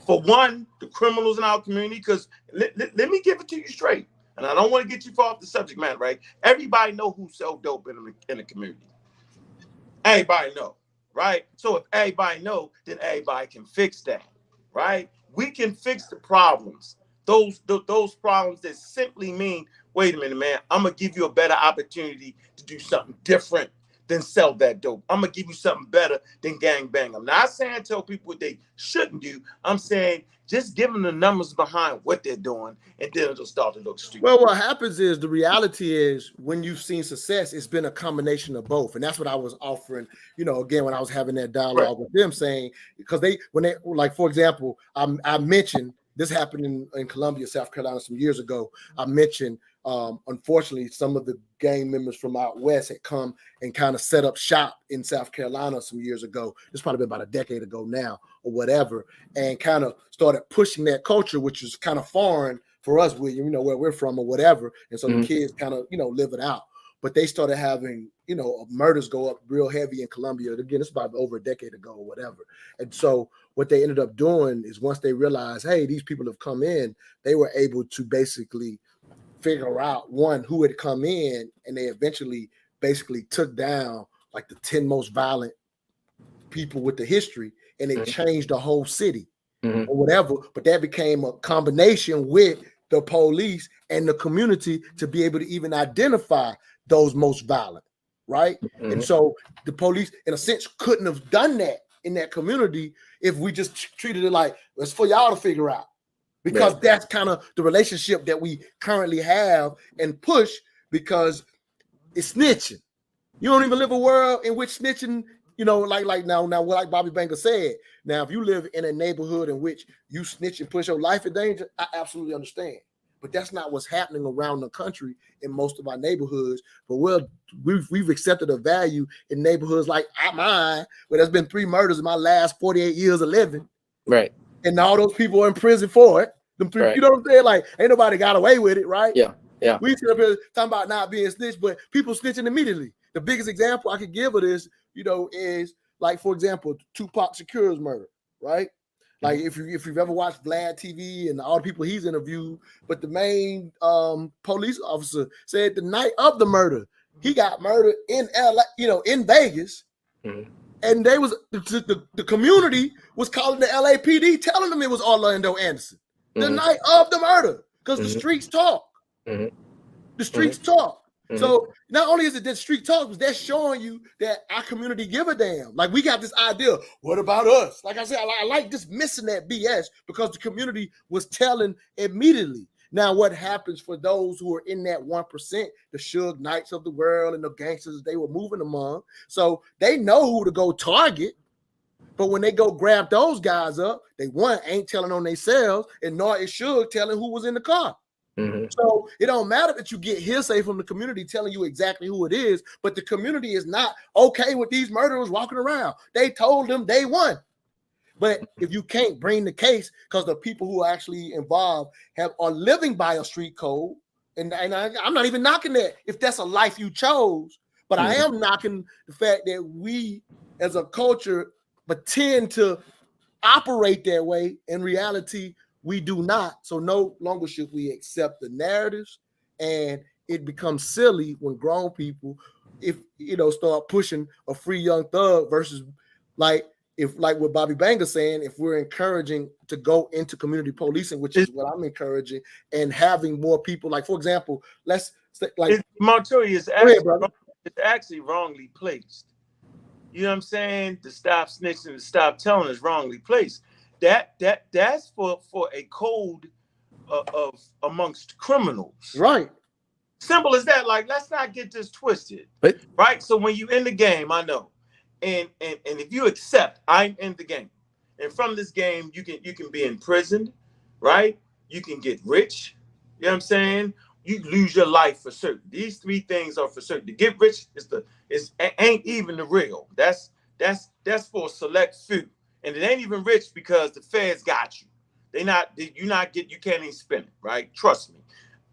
for one, the criminals in our community, because let me give it to you straight. and I don't want to get you far off the subject matter, right? Everybody know who sell dope in the community. Everybody know, right? So if everybody know, then everybody can fix that, right? We can fix the problems. Those problems that simply mean, wait a minute, man, I'm gonna give you a better opportunity to do something different than sell that dope. I'm gonna give you something better than gang bang. I'm not saying tell people what they shouldn't do. I'm saying just give them the numbers behind what they're doing, and then it'll start to look stupid. Well, what happens is the reality is when you've seen success, it's been a combination of both, and that's what I was offering. Again, when I was having that dialogue with them, saying because when they like, for example, I mentioned this happened in Columbia, South Carolina, some years ago. I mentioned. Unfortunately, some of the gang members from out west had come and kind of set up shop in South Carolina some years ago. It's probably been about a decade ago now or whatever, and kind of started pushing that culture, which is kind of foreign for us, where we're from or whatever. And so the kids kind of, live it out. But they started having, murders go up real heavy in Columbia. Again, it's about over a decade ago or whatever. And so what they ended up doing is once they realized, hey, these people have come in, they were able to basically figure out who had come in, and they eventually basically took down like the 10 most violent people with the history, and they changed the whole city or whatever. But that became a combination with the police and the community to be able to even identify those most violent, right? And so the police, in a sense, couldn't have done that in that community if we just treated it like, it's for y'all to figure out. Because that's kind of the relationship that we currently have and push, because it's snitching. You don't even live a world in which snitching, like now what like Bobby Banger said. Now, if you live in a neighborhood in which you snitch and push your life in danger, I absolutely understand. But that's not what's happening around the country in most of our neighborhoods. But we've accepted a value in neighborhoods like mine, where there's been 3 murders in my last 48 years of living. Right. And all those people are in prison for it. Them 3, you know what I'm saying? Like, ain't nobody got away with it, right? Yeah. We sit up here talking about not being snitched, but people snitching immediately. The biggest example I could give of this, is like, for example, Tupac Shakur's murder, right? Like, if you've ever watched Vlad TV and all the people he's interviewed, but the main police officer said the night of the murder, he got murdered in LA, in Vegas. And they was the community was calling the LAPD, telling them it was Orlando Anderson the night of the murder, because the streets talk. The streets talk. So not only is it that street talk, but that's showing you that our community give a damn. Like, we got this idea, what about us? Like I said, I like just missing that BS, because the community was telling immediately. Now, what happens for those who are in that 1%, the Suge Knights of the world and the gangsters they were moving among? So they know who to go target. But when they go grab those guys up, they ain't telling on themselves, and nor is Suge telling who was in the car. So it don't matter that you get hearsay from the community telling you exactly who it is, but the community is not okay with these murderers walking around. They told them day one. But if you can't bring the case, because the people who are actually involved are living by a street code, and I'm not even knocking that if that's a life you chose, but I am knocking the fact that we as a culture pretend to operate that way. In reality, we do not. So no longer should we accept the narratives, and it becomes silly when grown people, start pushing a free young thug versus like what Bobby Banger saying, if we're encouraging to go into community policing, which is what I'm encouraging, and having more people, like, for example, let's say, like, Montoya is actually wrongly placed. You know what I'm saying? The stop snitching, the stop telling is wrongly placed. That's for a code of amongst criminals. Right. Simple as that. Like, let's not get this twisted. Right? So when you in the game, I know. And if you accept I'm in the game, and from this game you can be imprisoned, right? You can get rich. You know what I'm saying? You lose your life for certain. These 3 things are for certain. To get rich ain't even the real. That's for a select few. And it ain't even rich because the feds got you. You can't even spend it, right? Trust me.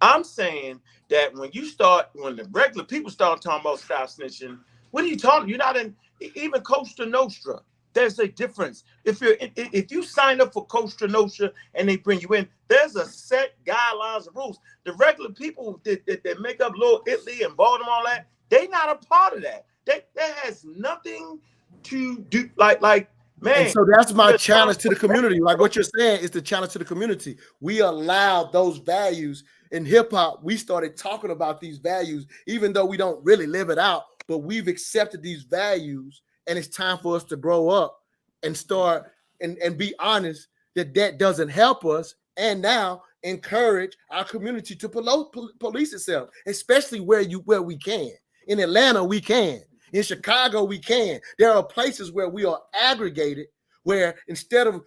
I'm saying that when the regular people start talking about stop snitching, what are you talking? You're not in even Costa Nostra. There's a difference. If you sign up for Costa Nostra and they bring you in, there's a set guidelines and rules. The regular people that make up Little Italy and Baltimore, all that, they not a part of that. That has nothing to do like man. And so that's my challenge to the community. Like what you're saying is the challenge to the community. We allowed those values in hip hop. We started talking about these values, even though we don't really live it out, but we've accepted these values, and it's time for us to grow up and start and be honest that that doesn't help us. And now encourage our community to police itself, especially where we can. In Atlanta, we can. In Chicago, we can. There are places where we are aggregated, where instead of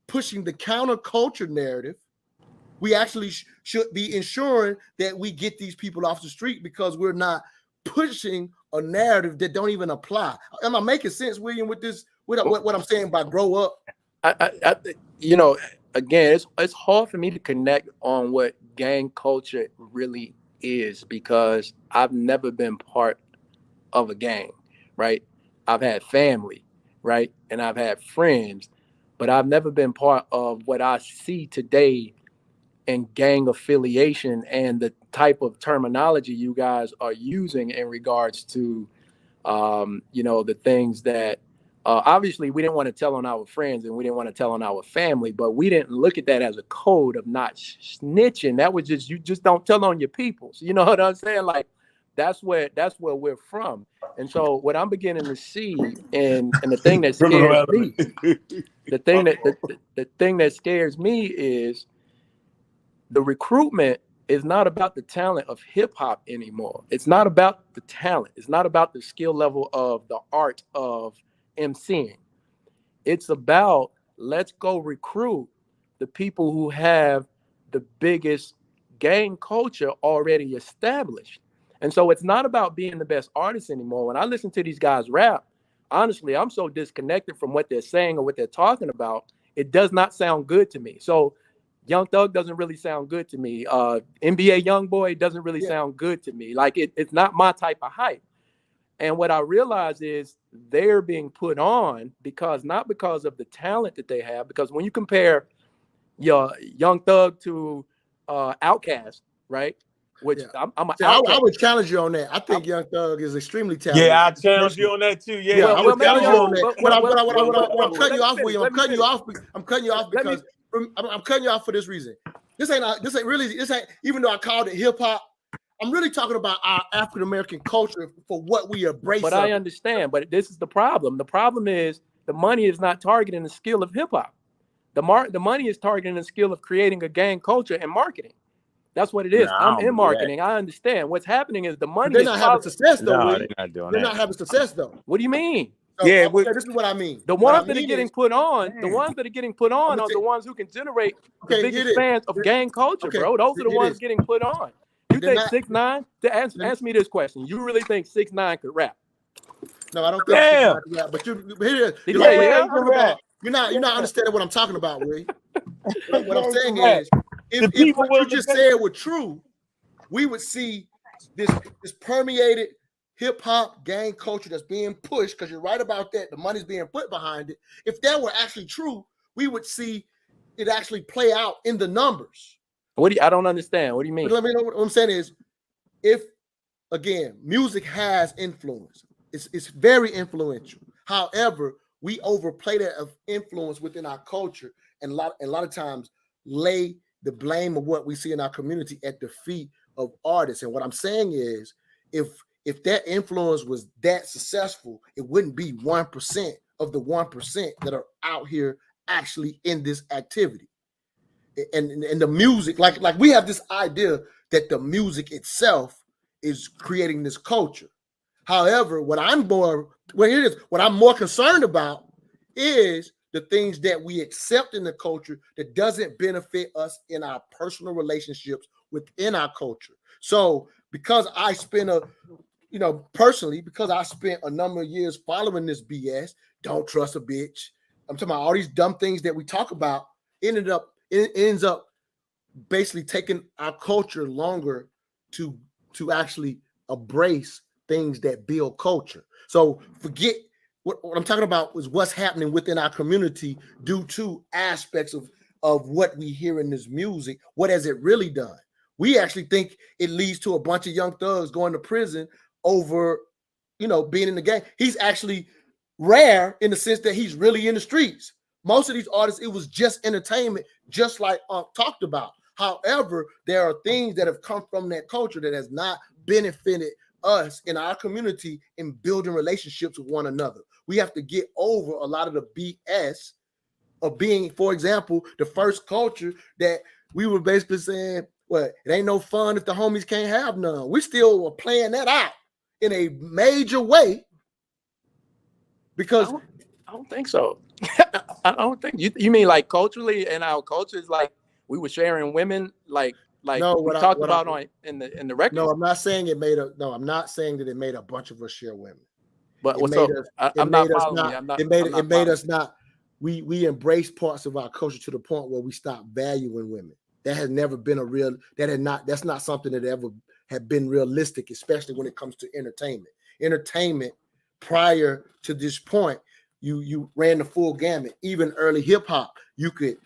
pushing the counterculture narrative, we actually should be ensuring that we get these people off the street, because we're not pushing a narrative that don't even apply. Am I making sense, William, with this? What I'm saying by grow up? You know, again, it's hard for me to connect on what gang culture really is, because I've never been part of a gang, right? I've had family, right? And I've had friends, but I've never been part of what I see today in gang affiliation and the type of terminology you guys are using in regards to, you know, the things that obviously we didn't want to tell on our friends and we didn't want to tell on our family, but we didn't look at that as a code of not snitching. That was just, you just don't tell on your people. So, you know what I'm saying? Like, that's where we're from. And so what I'm beginning to see, and the thing that scares me, the thing that scares me is the recruitment is not about the talent of hip hop anymore. It's not about the talent. It's not about the skill level of the art of MCing. It's about, let's go recruit the people who have the biggest gang culture already established. And so it's not about being the best artist anymore. When I listen to these guys rap, honestly, I'm so disconnected from what they're saying or what they're talking about. It does not sound good to me. So Young Thug doesn't really sound good to me. NBA Youngboy doesn't really sound good to me. Like it's not my type of hype. And what I realize is they're being put on not because of the talent that they have, because when you compare your Young Thug to Outkast, right? Which I'm I would challenge you on that. I think Young Thug is extremely talented. Yeah, I challenge you on that too. Yeah, I would challenge you on that. But I'm cutting you off, William. I'm cutting you off because I'm cutting you off for this reason. This ain't even though I called it hip hop, I'm really talking about our African American culture for what we embrace. But I understand. But this is the problem. The problem is the money is not targeting the skill of hip hop. The money is targeting the skill of creating a gang culture and marketing. That's what it is. I'm in marketing. I understand. What's happening is the money. They're not having success though. No, they're not doing that. They're not having success though. What do you mean? So, this is what I mean. The ones that are getting put on, are the ones who can generate the biggest fans of gang culture, bro. Those are the ones getting put on. You think 6ix9ine? To answer me this question, you really think 6ix9ine could rap? No, I don't think 6ix9ine could rap. But you're not understanding what I'm talking about, Willie. What I'm saying is, if what you just said were true, we would see this permeated hip hop gang culture that's being pushed, because you're right about that. The money's being put behind it. If that were actually true, we would see it actually play out in the numbers. I don't understand. What do you mean? But let me know what I'm saying is, if again, music has influence. It's very influential. However, we overplay that of influence within our culture, and a lot of times lay the blame of what we see in our community at the feet of artists. And what I'm saying is, if that influence was that successful, it wouldn't be 1% of the 1% that are out here actually in this activity. And the music, like we have this idea that the music itself is creating this culture. However, what I'm more concerned about is the things that we accept in the culture that doesn't benefit us in our personal relationships within our culture. So because I spent personally, because I spent a number of years following this BS, don't trust a bitch, I'm talking about all these dumb things that we talk about, it ends up basically taking our culture longer to actually embrace things that build culture. So forget what I'm talking about is what's happening within our community due to aspects of what we hear in this music. What has it really done? We actually think it leads to a bunch of young thugs going to prison over, being in the gang. He's actually rare in the sense that he's really in the streets. Most of these artists, it was just entertainment, just like talked about. However, there are things that have come from that culture that has not benefited us in our community in building relationships with one another. We have to get over a lot of the BS of being, for example, the first culture that we were basically saying, well, it ain't no fun if the homies can't have none. We still were playing that out in a major way because I don't think so. I don't think you mean like culturally in our culture is like we were sharing women like no, we talked about in the record. No, I'm not saying it made I'm not saying that it made a bunch of us share women. But what's up? I'm not following you. It made us not. We embrace parts of our culture to the point where we stop valuing women. That has never been that's not something that ever had been realistic, especially when it comes to entertainment. Entertainment prior to this point, you ran the full gamut. Even early hip hop, you could,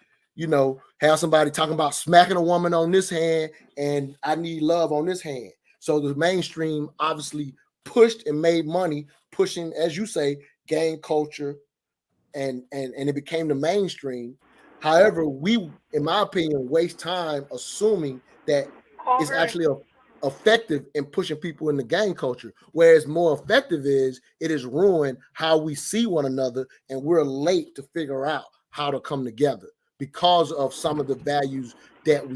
have somebody talking about smacking a woman on this hand and I need love on this hand. So the mainstream obviously pushed and made money pushing, as you say, gang culture, and it became the mainstream. However, we, in my opinion, waste time assuming that it's actually effective in pushing people in the gang culture, whereas more effective is it has ruined how we see one another, and we're late to figure out how to come together because of some of the values that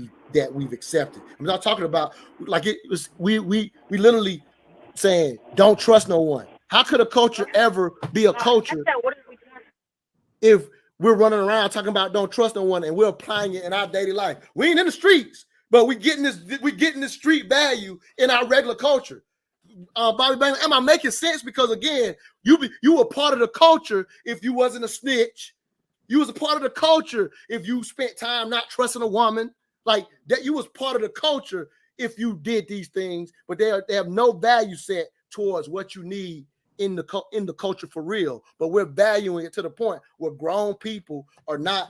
we've accepted. I'm not talking about like it was we literally saying don't trust no one. How could a culture ever be a culture if we're running around talking about don't trust no one and we're applying it in our daily life? We ain't in the streets, but we getting this street value in our regular culture. Bobby Bang, am I making sense? Because again, you were part of the culture if you wasn't a snitch. You was a part of the culture if you spent time not trusting a woman. Like that, you was part of the culture if you did these things, but they have no value set towards what you need in the culture for real. But we're valuing it to the point where grown people are not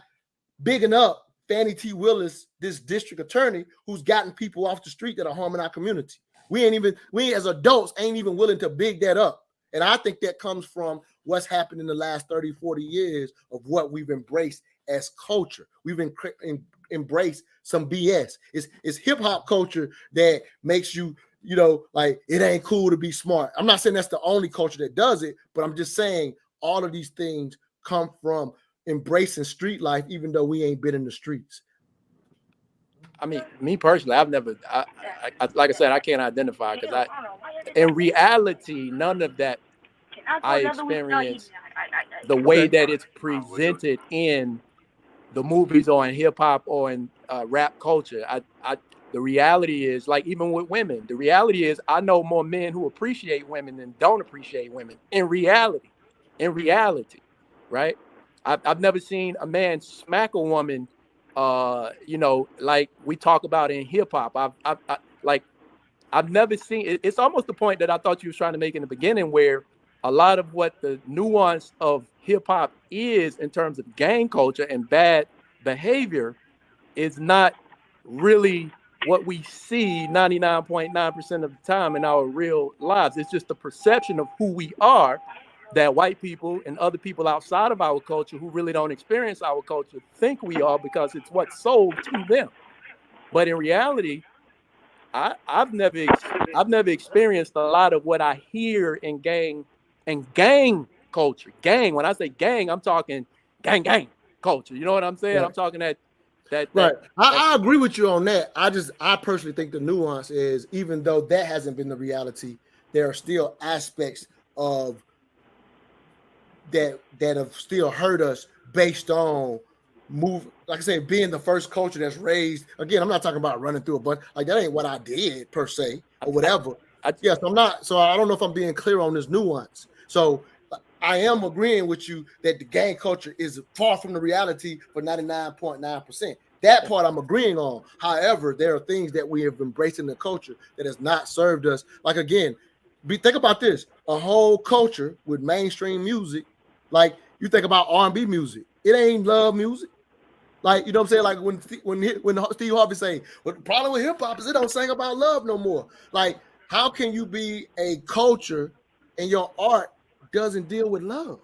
bigging up Fannie T. Willis, this district attorney who's gotten people off the street that are harming our community. We as adults ain't even willing to big that up. And I think that comes from what's happened in the last 30, 40 years of what we've embraced as culture. We've embraced some BS. It's hip hop culture that makes you, like it ain't cool to be smart. I'm not saying that's the only culture that does it, but I'm just saying all of these things come from embracing street life, even though we ain't been in the streets. I mean, me personally, I've never, like I said, I can't identify because in reality, none of that I experienced the way that it's presented in the movies or in hip hop or in rap culture. The reality is, like, even with women, the reality is I know more men who appreciate women than don't appreciate women in reality, right? I've never seen a man smack a woman, like we talk about in hip hop. I've never seen it. It's almost the point that I thought you was trying to make in the beginning, where a lot of what the nuance of hip hop is in terms of gang culture and bad behavior is not really what we see 99.9% of the time in our real lives. It's just the perception of who we are that white people and other people outside of our culture who really don't experience our culture think we are, because it's what's sold to them. But in reality, I've never experienced a lot of what I hear in gang culture. Gang, when I say gang, I'm talking gang culture. You know what I'm saying? Right. I'm talking that right. I agree with you on that. I personally think the nuance is, even though that hasn't been the reality, there are still aspects of that have still hurt us based on like I say, being the first culture that's raised. Again, I'm not talking about running through a bunch, like that ain't what I did per se or whatever. Yes, I'm not. So I don't know if I'm being clear on this nuance. So I am agreeing with you that the gang culture is far from the reality for 99.9%. That part I'm agreeing on. However, there are things that we have embraced in the culture that has not served us. Like, again, think about this: a whole culture with mainstream music, like you think about R&B music, it ain't love music. Like, you know what I'm saying? Like when Steve Harvey say, well, the problem with hip hop is it don't sing about love no more. Like, how can you be a culture and your art doesn't deal with love?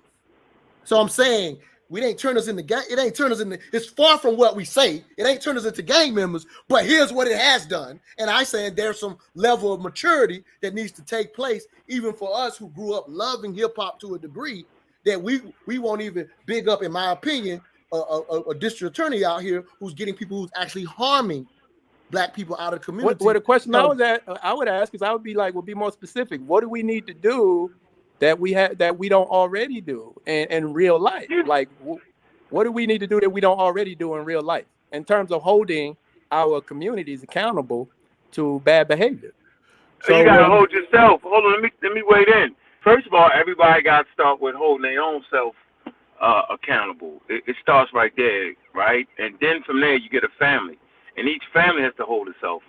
So I'm saying we ain't turn us into gang. It ain't turn us into. It's far from what we say. It ain't turn us into gang members. But here's what it has done. And I saying there's some level of maturity that needs to take place, even for us who grew up loving hip hop to a degree that we won't even big up, in my opinion, a district attorney out here who's getting people who's actually harming Black people out of the community. What the question I would ask is, I would be more specific. What do we need to do that we don't already do in real life? Like, what do we need to do that we don't already do in real life in terms of holding our communities accountable to bad behavior? So you gotta hold yourself. Hold on, let me wade in. First of all, everybody got to start with holding their own self accountable. It starts right there, right? And then from there you get a family, and each family has to hold itself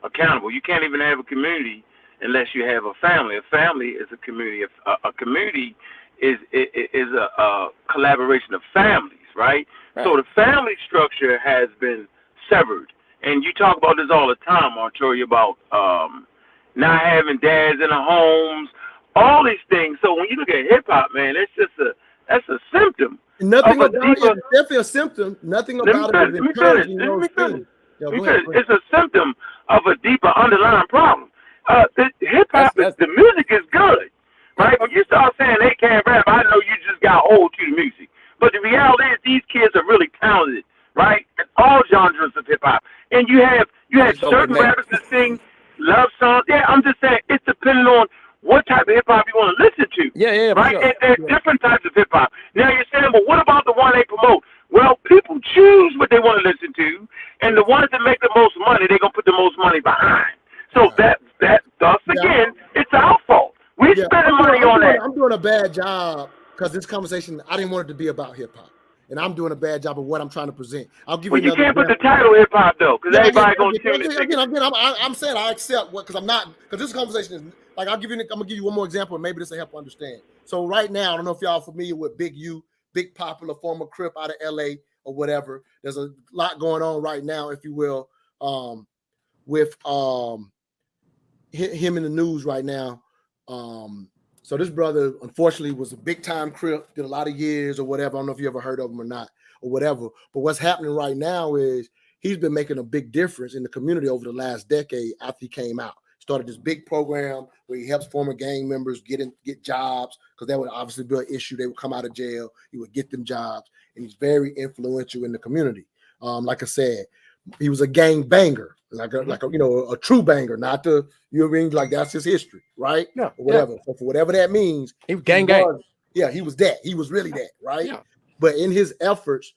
accountable. You can't even have a community unless you have a family. A family is a community. A community is a collaboration of families, right? So the family structure has been severed, and you talk about this all the time, Arturo, about not having dads in the homes, all these things. So when you look at hip hop, man, that's a symptom. Nothing about it. It's definitely a symptom. Nothing about it is encouraging those things. It's a symptom of a deeper underlying problem. The hip hop, the music is good, right? When you start saying they can't rap, I know you just got old to the music. But the reality is these kids are really talented, right? In all genres of hip hop. And you have certain rappers that sing love songs. Yeah, I'm just saying it's depending on what type of hip hop you want to listen to. Yeah, right? Sure. And there are different types of hip hop. Now you're saying, but what about the one they promote? Well, people choose what they want to listen to, and the ones that make the most money, they're gonna put the most money behind. So thus again, it's our fault. We spending money on that. I'm doing a bad job because this conversation, I didn't want it to be about hip hop, and I'm doing a bad job of what I'm trying to present. I'll give you. You can't put the title hip hop though, because everybody gonna tune it. Again, I'm saying I accept what, because I'm not, because this conversation is like, I'm gonna give you one more example, and maybe this will help understand. So right now, I don't know if y'all are familiar with Big U, big popular former Crip out of LA or whatever. There's a lot going on right now, if you will, with him in the news right now. So this brother, unfortunately, was a big time Crip, did a lot of years or whatever. I don't know if you ever heard of him or not or whatever. But what's happening right now is he's been making a big difference in the community over the last decade after he came out. Started this big program where he helps former gang members get jobs, because that would obviously be an issue. They would come out of jail, he would get them jobs, and he's very influential in the community. Like I said, he was a gang banger, like a true banger, not the, you know what I mean? Like, that's his history, right? Yeah. Or whatever. So for whatever that means, he was gang. Yeah, he was that. He was really that, right? Yeah. But in his efforts,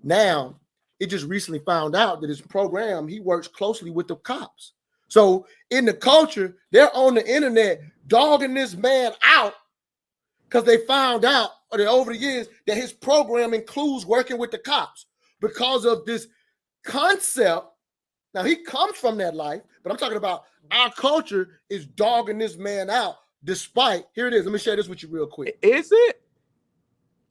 now it just recently found out that his program, he works closely with the cops. So in the culture, they're on the internet dogging this man out because they found out over the years that his program includes working with the cops because of this concept. Now, he comes from that life, but I'm talking about our culture is dogging this man out despite, here it is. Let me share this with you real quick. Is it?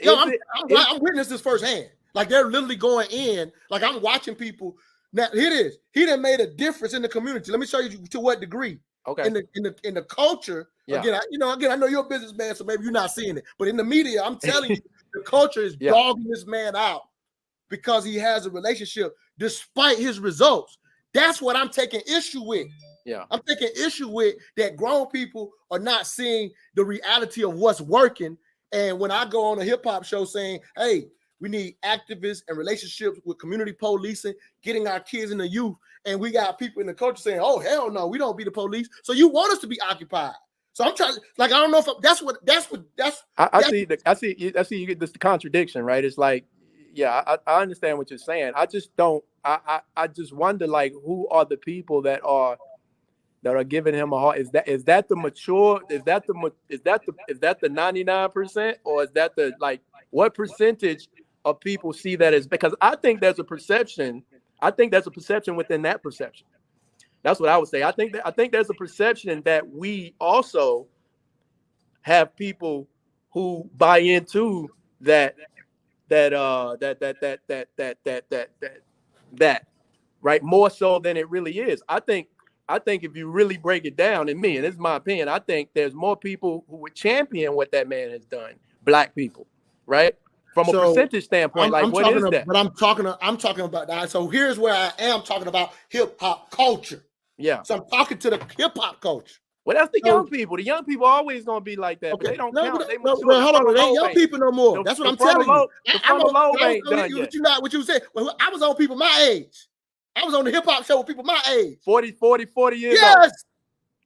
I'm witnessing this firsthand. Like, they're literally going in, like, I'm watching people. Now, here it is. He done made a difference in the community. Let me show you to what degree. Okay. In the culture. Yeah. Again, I know you're a businessman, so maybe you're not seeing it. But in the media, I'm telling you, the culture is dogging this man out because he has a relationship despite his results. That's what I'm taking issue with. Yeah. I'm taking issue with that grown people are not seeing the reality of what's working. And when I go on a hip hop show saying, hey, we need activists and relationships with community policing, getting our kids and the youth. And we got people in the culture saying, oh, hell no, we don't be the police. So you want us to be occupied. So I'm trying, like, I don't know if I see you get this contradiction, right? It's like, yeah, I understand what you're saying. I just don't, I just wonder, like, who are the people that are giving him a heart? Is that the mature? Is that the 99%, or is that the, like, what percentage of people see that as? Because I think there's a perception. I think there's a perception within that perception. That's what I would say. I think there's a perception that we also have people who buy into that right, more so than it really is. I think if you really break it down, and this is my opinion, I think there's more people who would champion what that man has done. Black people, right? From a percentage standpoint, what is that? But I'm talking about that. So here's where I am talking about hip hop culture. Yeah. So I'm talking to the hip hop culture. Well, that's the young people. The young people are always gonna be like that. Okay. But they don't count. They hold on. They ain't young people no more. That's what I'm telling you. What you said. Well, I was on people my age. I was on the hip hop show with people my age. 40 years old.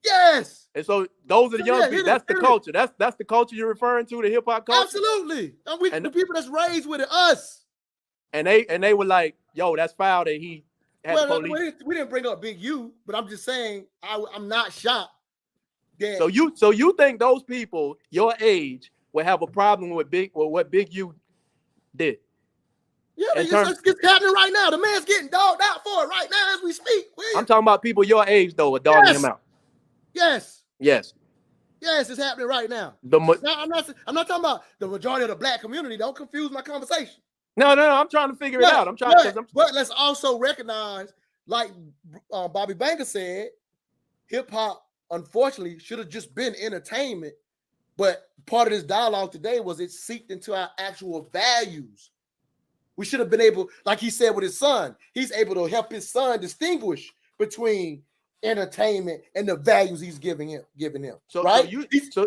Yes. And so those are the young people. That's the culture. That's the culture you're referring to, the hip hop culture. Absolutely. And the people that's raised with it, us. And they were like, yo, that's foul that he had the police. We didn't bring up Big U, but I'm just saying I'm not shocked. Yeah. So you think those people your age will have a problem with what Big U did? Yeah, it's happening right now. The man's getting dogged out for it right now as we speak. I'm talking about people your age though are dogging him out. Yes, it's happening right now. I'm not talking about the majority of the black community. Don't confuse my conversation. No. I'm trying to figure it out. But let's also recognize, like Bobby Banger said, hip hop unfortunately should have just been entertainment. But part of this dialogue today was it seeped into our actual values. We should have been able, like he said with his son, he's able to help his son distinguish between entertainment and the values he's giving him. So, right?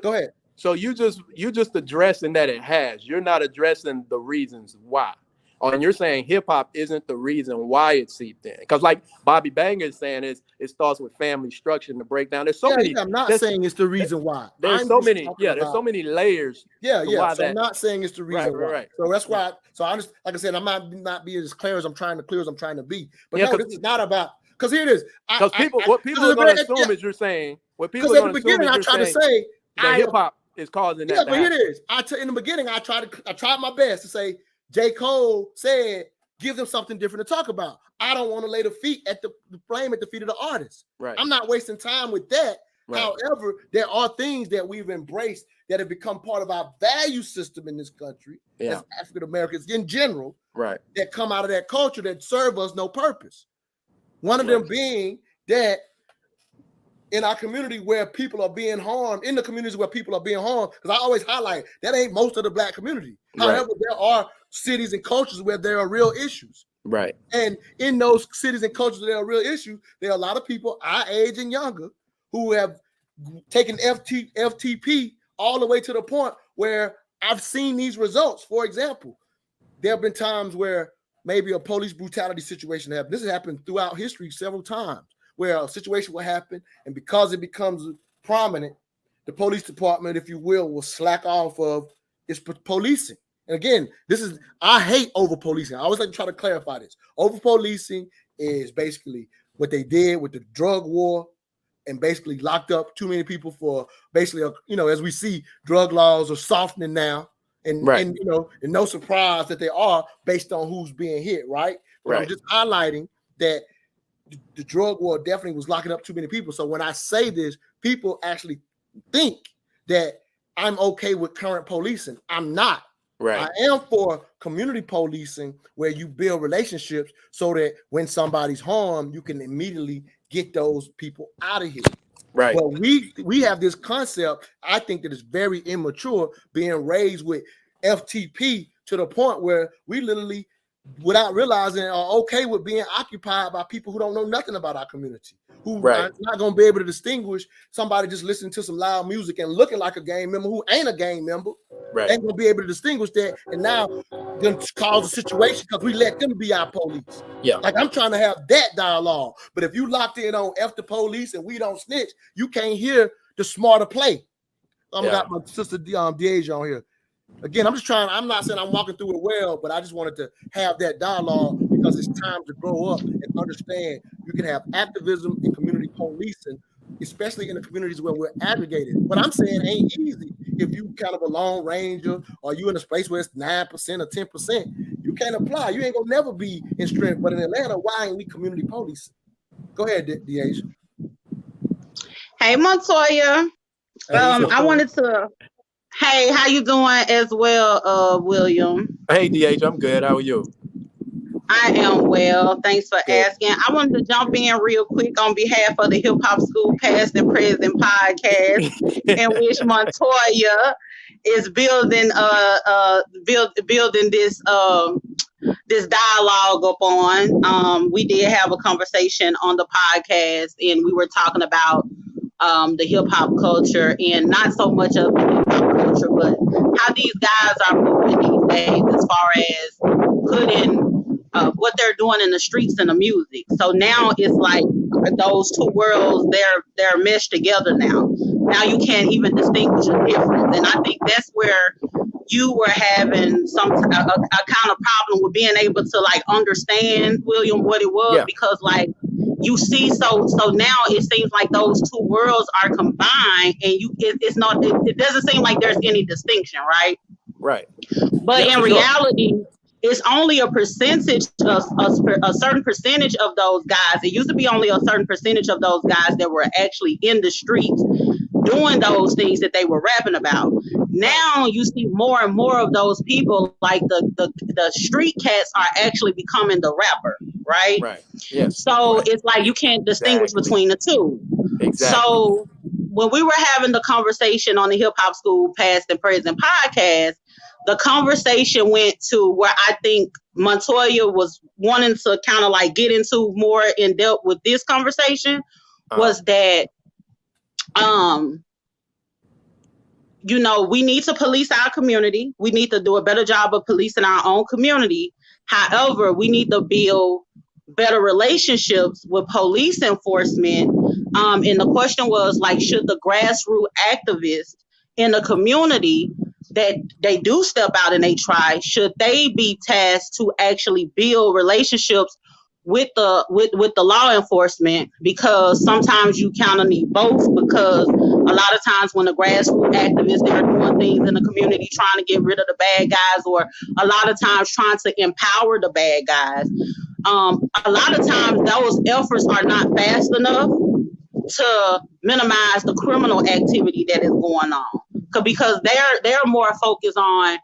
Go ahead. So you just addressing that it has. You're not addressing the reasons why. And you're saying hip hop isn't the reason why it seeped in. Because like Bobby Banger is saying, it starts with family structure and the breakdown. There's so many. I'm not saying it's the reason why. There's so many. There's so many layers. I'm not saying it's the reason why. Right. So that's why. So I just, like I said, I might not be as clear as I'm trying to be. But no, this is not about. Because here it is. Because what people are going to assume is you're saying. What people are going to assume is you're saying that hip hop is causing that. Yeah, but here it is. In the beginning, I tried my best to say. J. Cole said, give them something different to talk about. I don't want to lay the blame at the feet of the artist. Right. I'm not wasting time with that. Right. However, there are things that we've embraced that have become part of our value system in this country, as African Americans in general, right, that come out of that culture that serve us no purpose. One of them being that in our community where people are being harmed, in the communities where people are being harmed, because I always highlight that ain't most of the black community. Right. However, there are cities and cultures where there are real issues. Right. And in those cities and cultures where there are real issues, there are a lot of people our age and younger who have taken FTP all the way to the point where I've seen these results. For example, there have been times where maybe a police brutality situation happened. This has happened throughout history several times, where a situation will happen, and because it becomes prominent, the police department, if you will slack off of its policing. And again, I hate over policing. I always like to try to clarify this. Over policing is basically what they did with the drug war and basically locked up too many people for basically, as we see, drug laws are softening now. And, right. and no surprise that they are based on who's being hit, right? But right. I'm just highlighting that the drug war definitely was locking up too many people. So when I say this, people actually think that I'm okay with current policing. I'm not. Right. I am for community policing where you build relationships so that when somebody's harmed, you can immediately get those people out of here. Right. But we have this concept, I think, that is very immature, being raised with FTP to the point where we literally, without realizing, are okay with being occupied by people who don't know nothing about our community, who are not going to be able to distinguish somebody just listening to some loud music and looking like a gang member who ain't a gang member. Right. Ain't going to be able to distinguish that, and now going to cause a situation because we let them be our police. Yeah. Like, I'm trying to have that dialogue. But if you locked in on F the police and we don't snitch, you can't hear the smarter play. Got my sister Deja on here. Again, I'm not saying I'm walking through it well, but I just wanted to have that dialogue because it's time to grow up and understand you can have activism and community policing, especially in the communities where we're aggregated. What I'm saying ain't easy. If you kind of a Lone Ranger or you in a space where it's 9% or 10%, you can't apply. You ain't gonna never be in strength. But in Atlanta, why ain't we community policing? Go ahead, Deja. Hey, Montoya. I wanted to. Hey, how you doing as well, William? Hey, DH, I'm good. How are you? I am well. Thanks for Good. asking. I wanted to jump in real quick on behalf of the Hip Hop School Past and Present podcast, in which Montoya is building building this dialogue upon. We did have a conversation on the podcast, and we were talking about the hip hop culture, and not so much of the hip hop culture, but how these guys are moving these days as far as putting what they're doing in the streets and the music. So now it's like those two worlds, they're meshed together now. Now you can't even distinguish the difference, and I think that's where you were having a kind of problem with being able to like understand, William, what it was, because like you see, so now it seems like those two worlds are combined, and it doesn't seem like there's any distinction, right? Right. But in reality, it's only a percentage of a certain percentage of those guys. It used to be only a certain percentage of those guys that were actually in the streets doing those things that they were rapping about. Now you see more and more of those people, like the street cats, are actually becoming the rapper, right? Right. Yes. So it's like you can't distinguish between the two. Exactly. So when we were having the conversation on the Hip Hop School Past and Present podcast, the conversation went to where I think Montoya was wanting to kind of like get into more in depth with this conversation, was that we need to police our community. We need to do a better job of policing our own community. However, we need to build better relationships with police enforcement. And the question was like, should the grassroots activists in the community that they do step out and they try, should they be tasked to actually build relationships with the law enforcement? Because sometimes you kind of need both, because a lot of times when the grassroots activists, they're doing things in the community trying to get rid of the bad guys, or a lot of times trying to empower the bad guys. A lot of times those efforts are not fast enough to minimize the criminal activity that is going on, because they're more focused on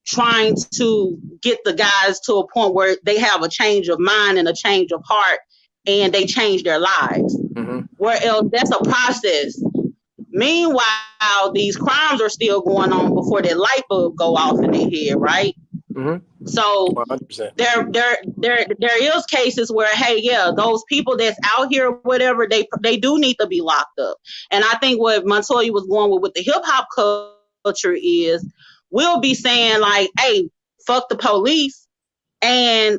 trying to get the guys to a point where they have a change of mind and a change of heart, and they change their lives. Mm-hmm. Whereas that's a process. Meanwhile, these crimes are still going on before that light bulb go off in their head, right? Mm-hmm. So 100%. There is cases where, hey, yeah, those people that's out here, whatever, they do need to be locked up. And I think what Montoya was going with the hip hop culture is, we'll be saying like, hey, fuck the police. And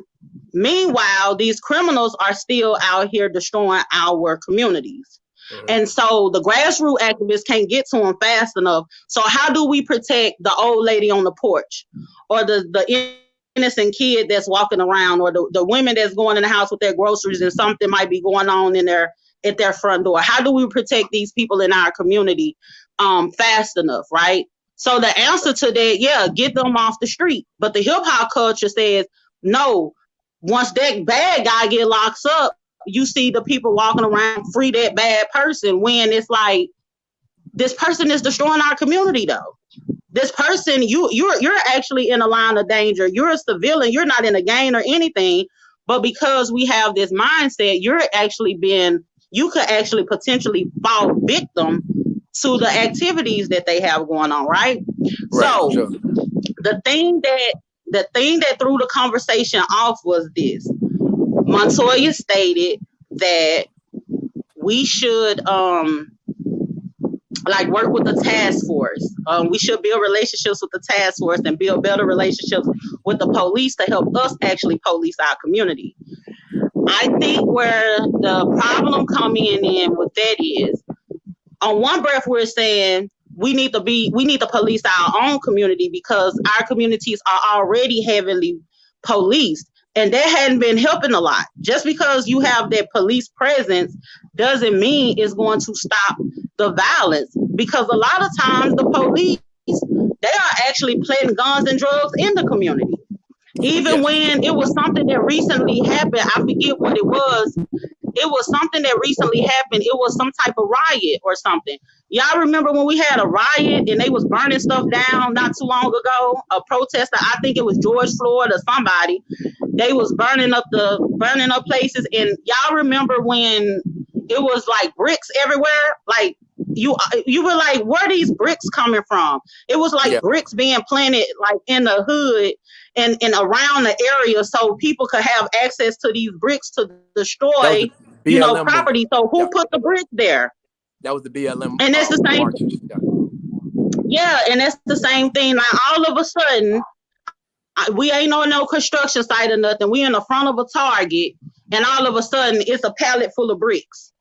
meanwhile, these criminals are still out here destroying our communities. Mm-hmm. And so the grassroots activists can't get to them fast enough. So how do we protect the old lady on the porch, or the innocent kid that's walking around, or the women that's going in the house with their groceries and something might be going on at their front door? How do we protect these people in our community fast enough, right? So the answer to that, get them off the street. But the hip hop culture says, no, once that bad guy get locked up, you see the people walking around, free that bad person, when it's like, this person is destroying our community though. This person, you're actually in a line of danger. You're a civilian, you're not in a gang or anything, but because we have this mindset, you could actually potentially fall victim to the activities that they have going on, right? So sure. the thing that threw the conversation off was this. Montoya stated that we should work with the task force. We should build relationships with the task force and build better relationships with the police to help us actually police our community. I think where the problem coming in with that is, on one breath, we're saying we need to police our own community because our communities are already heavily policed, and that hadn't been helping a lot. Just because you have that police presence doesn't mean it's going to stop the violence, because a lot of times the police, they are actually planting guns and drugs in the community. Even when it was something that recently happened, I forget what it was. it was something that recently happened. It was some type of riot or something. Y'all remember when we had a riot and they was burning stuff down not too long ago? A protester, I think it was George Floyd or somebody. They was burning up places, and y'all remember when it was like bricks everywhere? Like you were like, where are these bricks coming from? It was like bricks being planted like in the hood and around the area so people could have access to these bricks to destroy, property. So who put the brick there? That was the BLM. And that's the same. And that's the same thing. Like all of a sudden, we ain't on no construction site or nothing. We in the front of a Target, and all of a sudden, it's a pallet full of bricks.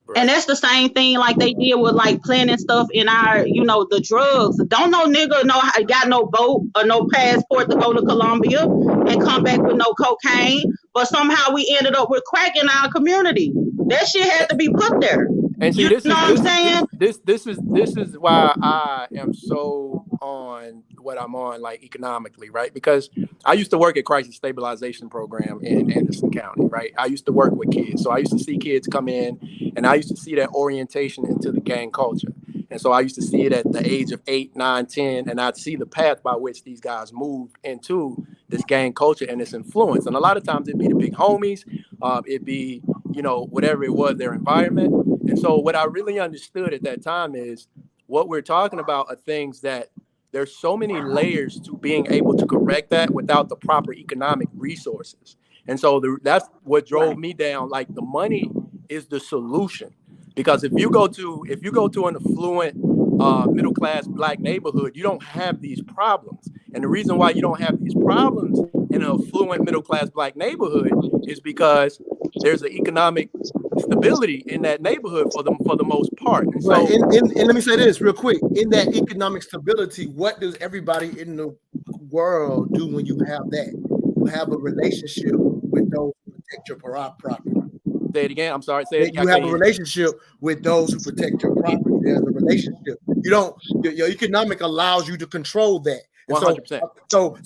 Right. And that's the same thing like they did with like planting stuff in our, the drugs. Don't no nigga got no boat or no passport to go to Colombia and come back with no cocaine. But somehow we ended up with crack in our community. That shit had to be put there. And see, what I'm saying? This is why I am so on what I'm on, like economically, right? Because I used to work at crisis stabilization program in Anderson County, right? I used to work with kids, so I used to see kids come in, and I used to see that orientation into the gang culture. And so I used to see it at the age of 8, 9, 10, and I'd see the path by which these guys moved into this gang culture and its influence. And a lot of times it'd be the big homies, it'd be, whatever it was, their environment. And so what I really understood at that time is what we're talking about are things that there's so many layers to being able to correct that without the proper economic resources. And so that's what drove me down. Like the money is the solution. Because if you go to an affluent middle class Black neighborhood, you don't have these problems. And the reason why you don't have these problems in an affluent middle class Black neighborhood is because there's an economic stability in that neighborhood for the most part. And so, right. And let me say this real quick. In that economic stability, what does everybody in the world do when you have that? You have a relationship with those who protect your property. Say it again. I'm sorry. Say it again. You have a relationship with those who protect your property. There's a relationship. You don't. Your economic allows you to control that. 100%. So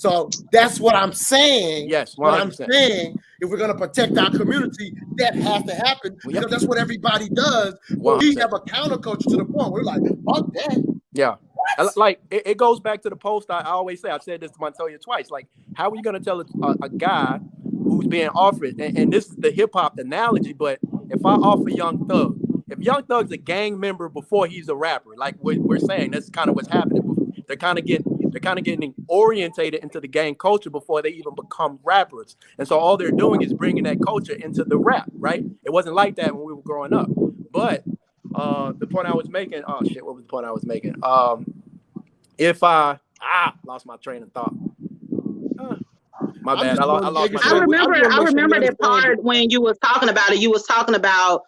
that's what I'm saying. Yes, 100%. What I'm saying, if we're going to protect our community, that has to happen because that's what everybody does. But we have a counterculture to the point where we're like, fuck that. Yeah. What? Like it goes back to the post I always say. I've said this to Montoya twice. Like, how are you going to tell a guy who's being offered, and this is the hip hop analogy, but if I offer Young Thug, if Young Thug's a gang member before he's a rapper, like we're saying, that's kind of what's happening. They're kind of getting orientated into the gang culture before they even become rappers. And so all they're doing is bringing that culture into the rap, right? It wasn't like that when we were growing up. But the point I was making, what was the point I was making? If I lost my train of thought. My bad. I lost my train. I remember that part when you was talking about it. You was talking about,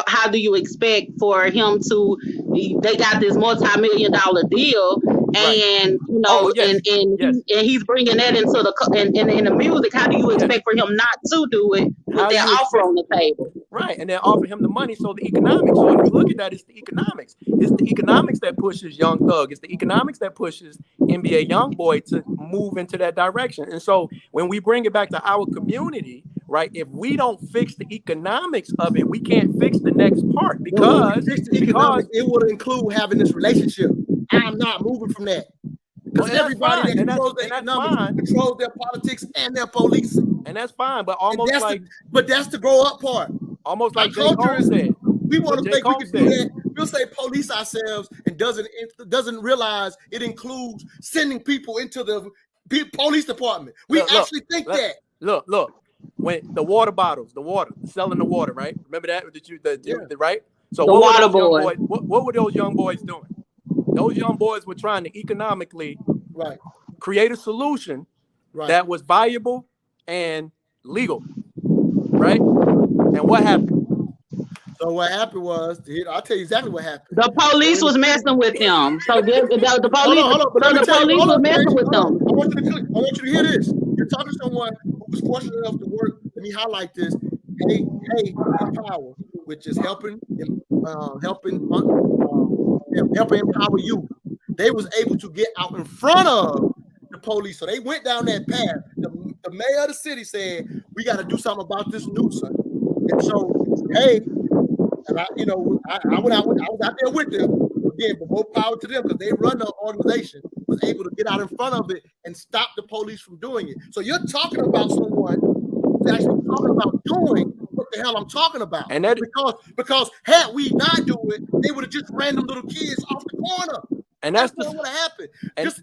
how do you expect for him to? They got this multi-million-dollar deal, and and he's bringing that into the music. How do you expect for him not to do it with that offer on the table? Right, and then offer him the money. So the economics. So if you look at that, it's the economics. It's the economics that pushes Young Thug. It's the economics that pushes NBA YoungBoy to move into that direction. And so when we bring it back to our community, right? If we don't fix the economics of it, we can't fix the next part because it would include having this relationship. I'm not moving from that. Because everybody that controls their economics controls their politics and their policing. And that's fine, but that's the grow up part. Almost like J. Cole said. We want to think we can do that. We'll say police ourselves and doesn't realize it includes sending people into the police department. We actually think that. Look. When the water bottles, selling the water, right? Remember that? Right? So the water boy. What were those young boys doing? Those young boys were trying to economically create a solution that was viable and legal, right? And what happened? So what happened was, I'll tell you exactly what happened. The police was messing with them. So the police was messing with them. I want you to hear this. You're talking to someone who was fortunate enough to work. Let me highlight this. Empower, which is helping empower you. They was able to get out in front of the police, so they went down that path. The mayor of the city said, "We got to do something about this nuisance." And so, hey, and I was out there with them. Again, but more power to them because they run the organization, was able to get out in front of it and stop the police from doing it. So you're talking about someone who's actually talking about doing what the hell I'm talking about. And that because had we not do it, they would have just random little kids off the corner. And that's what would have happened. And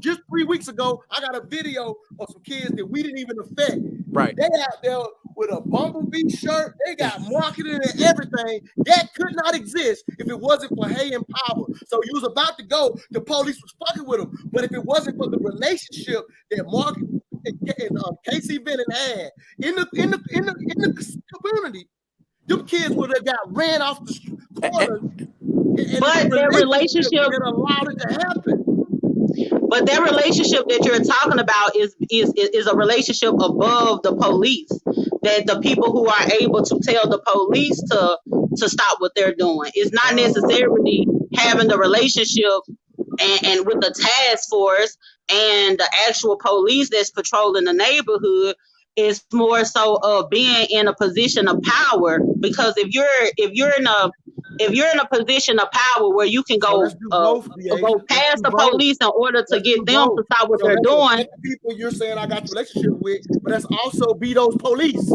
Just 3 weeks ago, I got a video of some kids that we didn't even affect. Right. They out there with a Bumblebee shirt. They got marketing and everything. That could not exist if it wasn't for Hay and Power. So you was about to go, the police was fucking with them. But if it wasn't for the relationship that Mark and Casey Vennon had in the community, them kids would have got ran off the corner. But their relationship allowed it to happen. But that relationship that you're talking about is a relationship above the police. That the people who are able to tell the police to stop what they're doing. It's not necessarily having the relationship and with the task force and the actual police that's patrolling the neighborhood. It's more so of being in a position of power, because if you're in a position of power where you can go past the police in order to get them to stop what they're doing. The people you're saying I got a relationship with, but that's also be those police.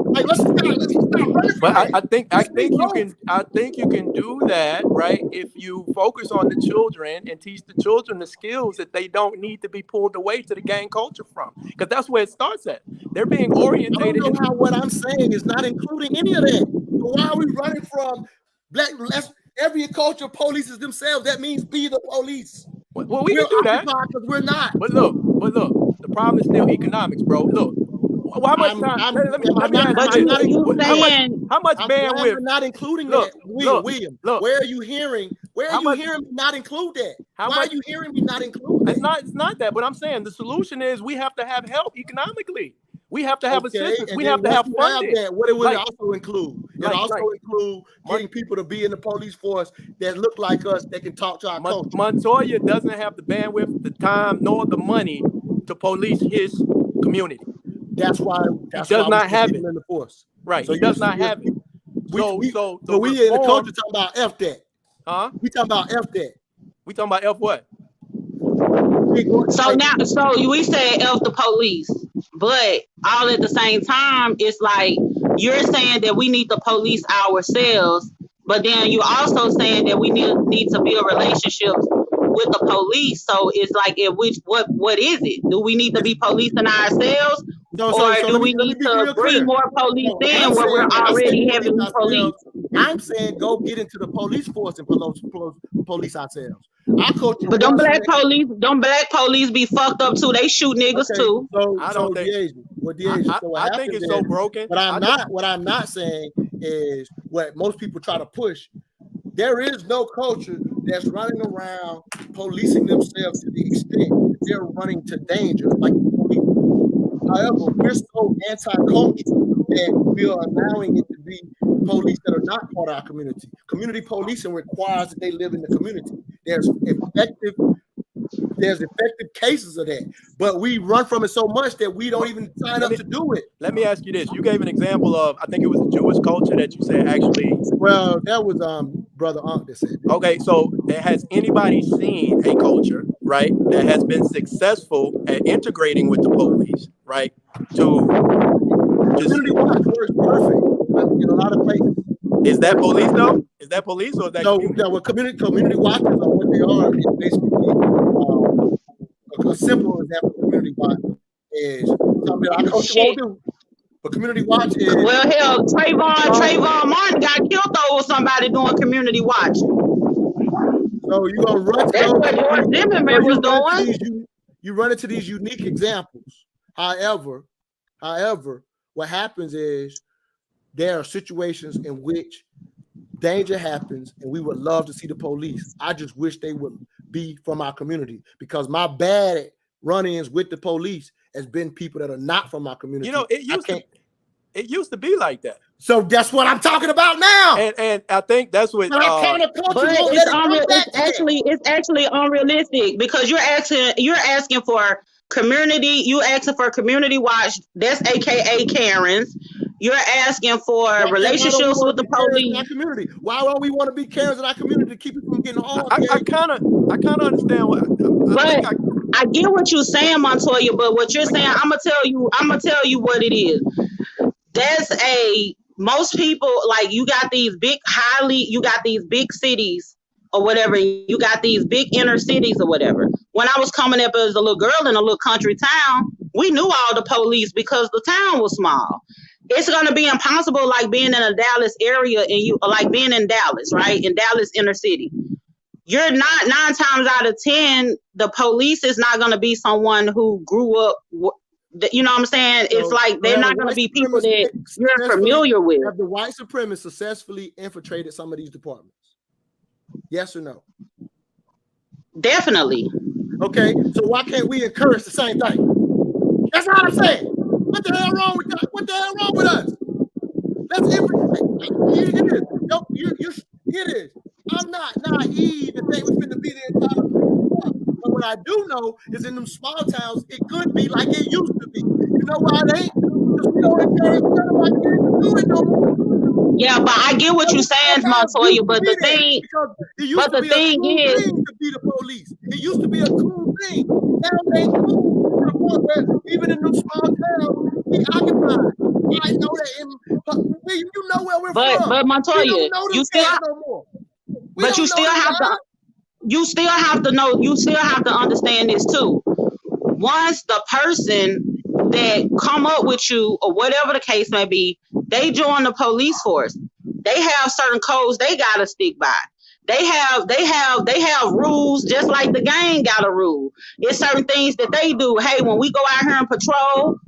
Like let's stop running. But I think you can do that, right? If you focus on the children and teach the children the skills that they don't need to be pulled away to the gang culture from, because that's where it starts at. They're being orientated. I don't know how what I'm saying is not including any of that. So why are we running from every culture polices themselves? That means be the police. Well, we can do that because we're not. But look, the problem is still economics, bro. Look. Well, how much time? Let me ask you. How much bandwidth? I'm not including that. William, where are you hearing? Where are you hearing me not include that? Why are you hearing me not include that? It's not that. But I'm saying the solution is we have to have help economically. We have to have assistance. We have to have funding. What it would also include? It also include getting people to be in the police force that look like us, that can talk to our culture. Montoya doesn't have the bandwidth, the time, nor the money to police his community. That's why he does not have it in the force. Right. So he does not have it. We in the culture talking about F that. Huh? We talking about F that. We talking about F what? So we say F the police, but all at the same time, it's like you're saying that we need to police ourselves, but then you're also saying that we need to build relationships with the police. So it's like, what is it? Do we need to be policing ourselves? Do we need to bring more police in where we're already having police? I'm saying go get into the police force and police ourselves. But don't black police be fucked up too? They shoot niggas too. I don't think. I think it's so broken. But what I'm not saying is what most people try to push. There is no culture that's running around policing themselves to the extent that they're running to danger like the police. However, we're so anti-culture that we are allowing it to be police that are not part of our community. Community policing requires that they live in the community. There's effective cases of that, but we run from it so much that we don't even sign up to do it. Let me ask you this. You gave an example of, I think it was a Jewish culture that you said actually. Well, that was Brother Unc that said that. Okay, so has anybody seen a culture, right, that has been successful at integrating with the police, right, to community watch works perfect in a lot of places. Is that police though? Is that police or is that community watchers are what they are. It's basically a simple example of community watch is something that our culture won't do. But community watch is hell, Trayvon Martin got killed over somebody doing community watch. So you're gonna run to what George Zimmerman was doing. You run into these unique examples. However, what happens is there are situations in which danger happens, and we would love to see the police. I just wish they would be from our community, because my bad run-ins with the police has been people that are not from our community. You know, it used to be like that. So that's what I'm talking about now. And I think that's what. But it's actually unrealistic, because you're asking for community. You asking for community watch. That's AKA Karens. You're asking for relationships with the police. In our community. Why don't we want to be carers in our community to keep it from getting harmed? I kind of understand what. I get what you're saying, Montoya. But what you're saying, I'm gonna tell you what it is. Most people, like, you got these big cities or whatever. You got these big inner cities or whatever. When I was coming up as a little girl in a little country town, we knew all the police because the town was small. It's going to be impossible, like being in a Dallas area and you like being in Dallas, right? In Dallas inner city. You're not 9 times out of 10, the police is not going to be someone who grew up. You know what I'm saying? It's like they're not going to be people that you're familiar with. Have the white supremacists successfully infiltrated some of these departments? Yes or no? Definitely. Okay, so why can't we encourage the same thing? That's all I'm saying. What the hell wrong with that? What the hell wrong with us? Let's infiltrate. It is. I'm not naive and think we're going to be the entire world. But what I do know is in them small towns, it could be like it used to be. You know why it ain't? Because we don't encourage none of our kids to do it no more. Yeah, but I get what you're saying, Montoya. But the thing is, to be the police. It used to be a cool thing. Now they cool to the point where even in them small towns, we occupied. I know that. You know where we're from. But Montoya, you still have to know. You still have to understand this too. Once the person that come up with you or whatever the case may be, they join the police force. They have certain codes they gotta stick by. They have rules, just like the gang got a rule. It's certain things that they do. Hey, when we go out here and patrol,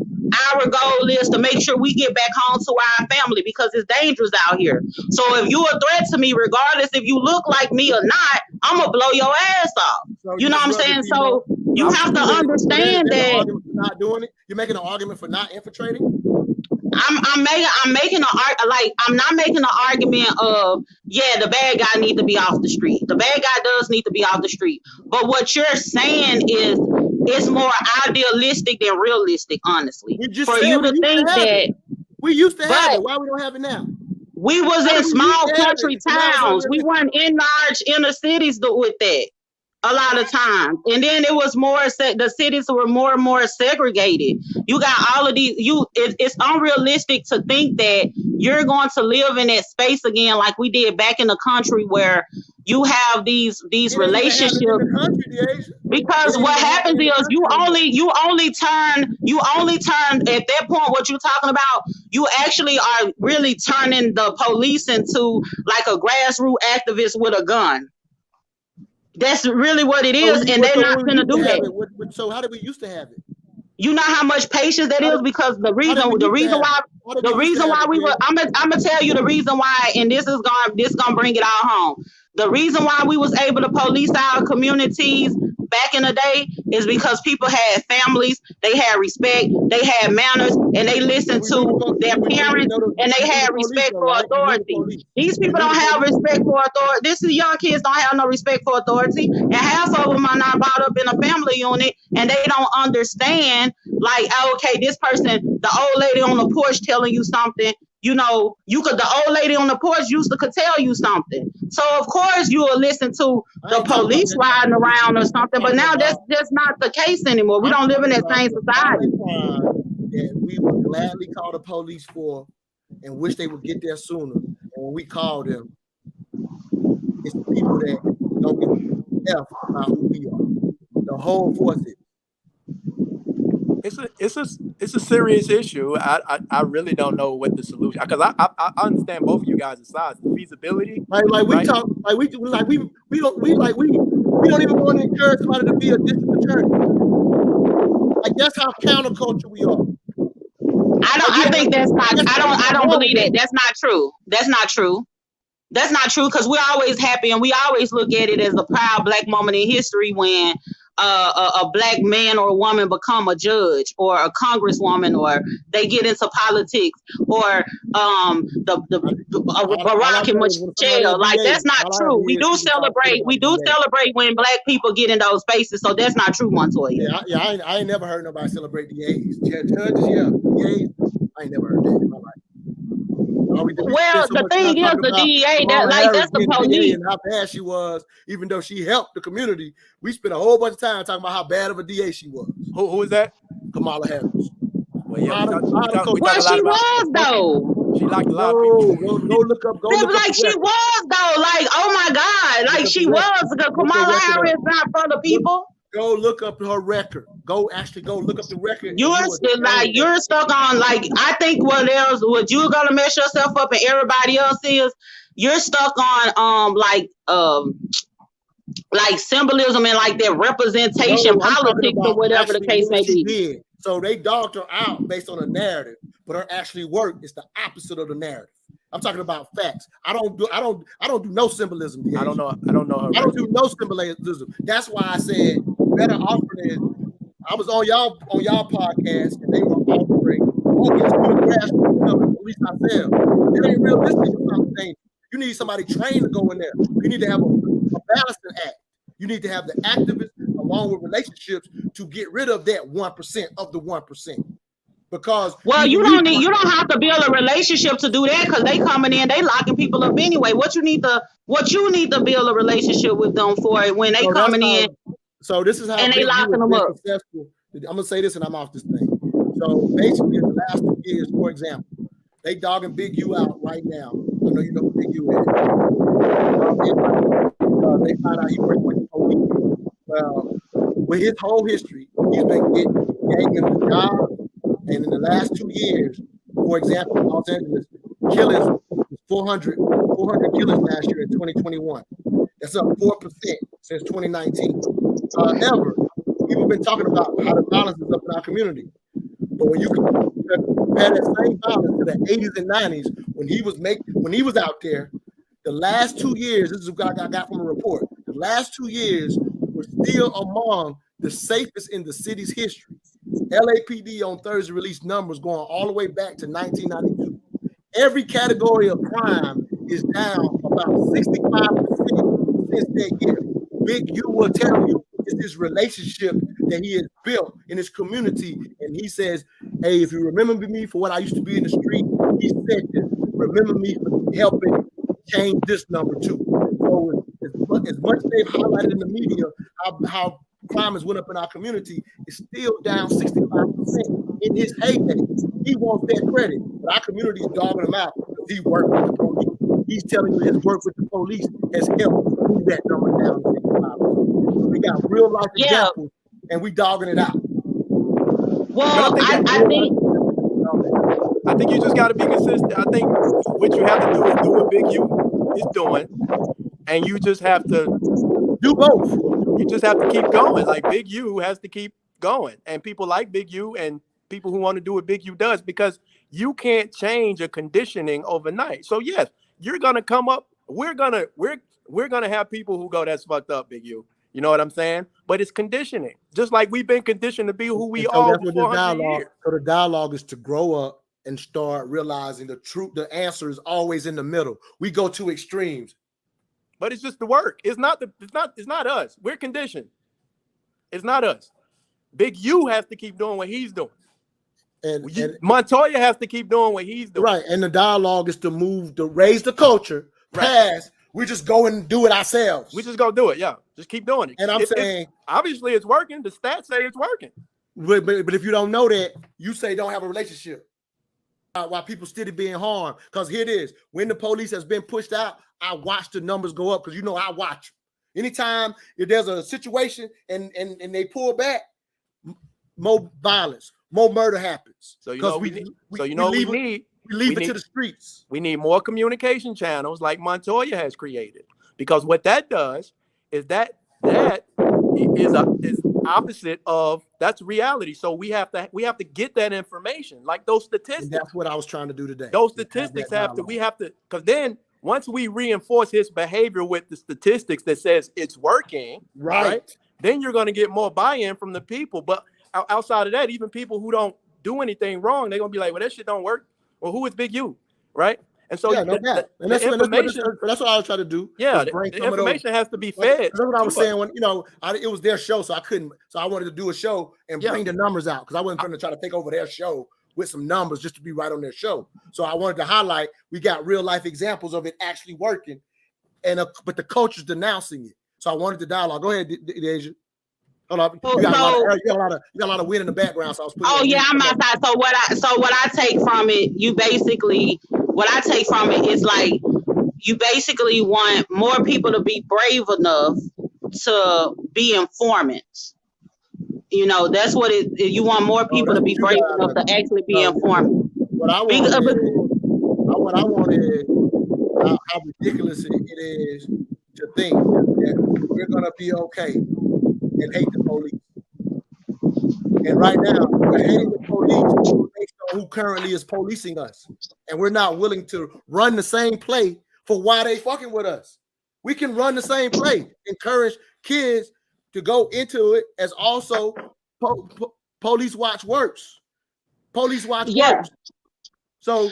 our goal is to make sure we get back home to our family because it's dangerous out here. So if you a threat to me, regardless if you look like me or not, I'm gonna blow your ass off. So you know what I'm saying? So you have to understand that. Not doing it. You're making an argument for not infiltrating. I'm making I'm not making an argument of the bad guy needs to be off the street. The bad guy does need to be off the street. But what you're saying is it's more idealistic than realistic, honestly. For you to think that we used to have it. Why we don't have it now? We was in small country towns. We weren't in large inner cities with that. A lot of times, and then it was more. The cities were more and more segregated. You got all of these. It's unrealistic to think that you're going to live in that space again, like we did back in the country, where you have these relationships. Because what happens is you only turn at that point. What you're talking about, you actually are really turning the police into like a grassroots activist with a gun. That's really what it is, and they're not going to do that. So how did we used to have it? You know how much patience that is, because the reason why we were. I'm gonna tell you the reason why, and this gonna bring it all home. The reason why we was able to police our communities back in the day is because people had families, they had respect, they had manners, and they listened to their parents, and they had respect for authority. These people don't have respect for authority. These young kids don't have no respect for authority, and half of them are not brought up in a family unit, and they don't understand, like, okay, this person, the old lady on the porch telling you something, the old lady on the porch could tell you something. So of course you will listen to the police riding around or something, but now that's just not the case anymore. We don't live in that same society. That we would gladly call the police for and wish they would get there sooner. And when we call them, it's the people that don't give a F about who we are. The whole force is. It's a serious issue. I really don't know what the solution, because I understand both of you guys' sides. The feasibility, we don't even want to encourage somebody to be a district attorney. Like, that's how counterculture we are. I don't believe that. That's not true. That's not true, because we're always happy, and we always look at it as a proud Black moment in history when a Black man or a woman become a judge or a congresswoman, or they get into politics, or Barack and Michelle. Like, that's not true. We do celebrate when Black people get in those spaces. So that's not true, Montoya. I ain't never heard nobody celebrate DAs. Judges, DAs. I ain't never heard that in my life. Well, the thing is, the DEA, that like that's the police, and how bad she was, even though she helped the community. We spent a whole bunch of time talking about how bad of a DA she was. Who is that? Kamala Harris. Well, yeah, well, she was though. She liked a lot of people. Go look up. Go look like up she was though. Like, oh my God, like she was. Kamala Harris not for the people. Go look up her record. Go look up the record. You're stuck on like I think what you're gonna mess yourself up and everybody else is you're stuck on like symbolism and like that representation politics or whatever the case may be. So they dogged her out based on a narrative, but her actually work is the opposite of the narrative. I'm talking about facts. I don't do no symbolism. I don't know. I don't do no symbolism. That's why I said better offering is. I was on y'all podcast and they were offering police ourselves. It ain't realistic. You need somebody trained to go in there. You need to have a balancing act. You need to have the activists along with relationships to get rid of that 1% of the 1%. Because you don't have to build a relationship to do that because they coming in, they locking people up anyway. What you need to build a relationship with them for when they coming in. So this is how and they locking them up. Successful. I'm gonna say this and I'm off this thing. So basically, in the last 2 years, for example, they dogging Big U out right now. I know you know who Big U is. They found out he worked with the police. Well, with his whole history, he's been getting the job. And in the last 2 years, for example, in Los Angeles, killings 400 killings last year in 2021. That's up 4% since 2019. However, people have been talking about how the violence is up in our community. But when you compare that same violence to the 80s and 90s, when he was out there, the last 2 years, this is what I got from a report, the last 2 years were still among the safest in the city's history. LAPD on Thursday released numbers going all the way back to 1992. Every category of crime is down about 65% since that year. Big U will tell you it's this relationship that he has built in his community. And he says, hey, if you remember me for what I used to be in the street, he said this, remember me for helping change this number too. So as much as they've highlighted in the media how crime has went up in our community, it's still down 65% in his heyday. He wants that credit, but our community is dogging him out because he worked with the police. He's telling you his work with the police has helped move that number down to 65%. We got real life examples, and we dogging it out. Well, I think you just got to be consistent. I think what you have to do is do what Big U is doing, and you just have to do both. You just have to keep going. Like Big U has to keep going, and people like Big U and people who want to do what Big U does, because you can't change a conditioning overnight. So yes, you're gonna come up. We're gonna have people who go, that's fucked up, Big U. You know what I'm saying? But it's conditioning, just like we've been conditioned to be who we are for 400 years. So the dialogue is to grow up and start realizing the truth. The answer is always in the middle. We go to extremes. But it's just the work. It's not us. We're conditioned. It's not us. Big U has to keep doing what he's doing. And Montoya has to keep doing what he's doing. Right. And the dialogue is to raise the culture past. We just go and do it ourselves. We just go do it. Yeah. Just keep doing it. And I'm saying, obviously it's working. The stats say it's working. But if you don't know that, you say don't have a relationship. While people still being harmed. Because here it is. When the police has been pushed out, I watch the numbers go up, because you know I watch. Anytime if there's a situation and they pull back, more violence, more murder happens. So we leave it to the streets. We need more communication channels like Montoya has created, because what that does is that is opposite of that's reality. So we have to get that information, like those statistics. And that's what I was trying to do today. Those statistics because then once we reinforce his behavior with the statistics that says it's working, right? Then you're going to get more buy-in from the people. But outside of that, even people who don't do anything wrong, they're going to be like, well, that shit don't work. Well, who is Big U, right? And so that's what I was trying to do. Yeah, the information has to be fed. That's what I was saying when it was their show, so I couldn't. So I wanted to do a show and bring the numbers out, because I wasn't going to try to take over their show with some numbers just to be right on their show. So I wanted to highlight we got real life examples of it actually working, and but the culture's denouncing it. So I wanted the dialogue. Go ahead, Deja. Hold on. You got a lot of wind in the background. So I was putting I'm outside. So what I take from it, what I take from it is like you basically want more people to be brave enough to be informants. You know, that's what you want more people to be brave enough to actually be informants. What I want is how ridiculous it is to think that we're gonna be okay and hate the police. And right now, we're hating the police based on who currently is policing us. And we're not willing to run the same play for why they fucking with us. We can run the same play, encourage kids to go into it as also police watch works. Police watch works. So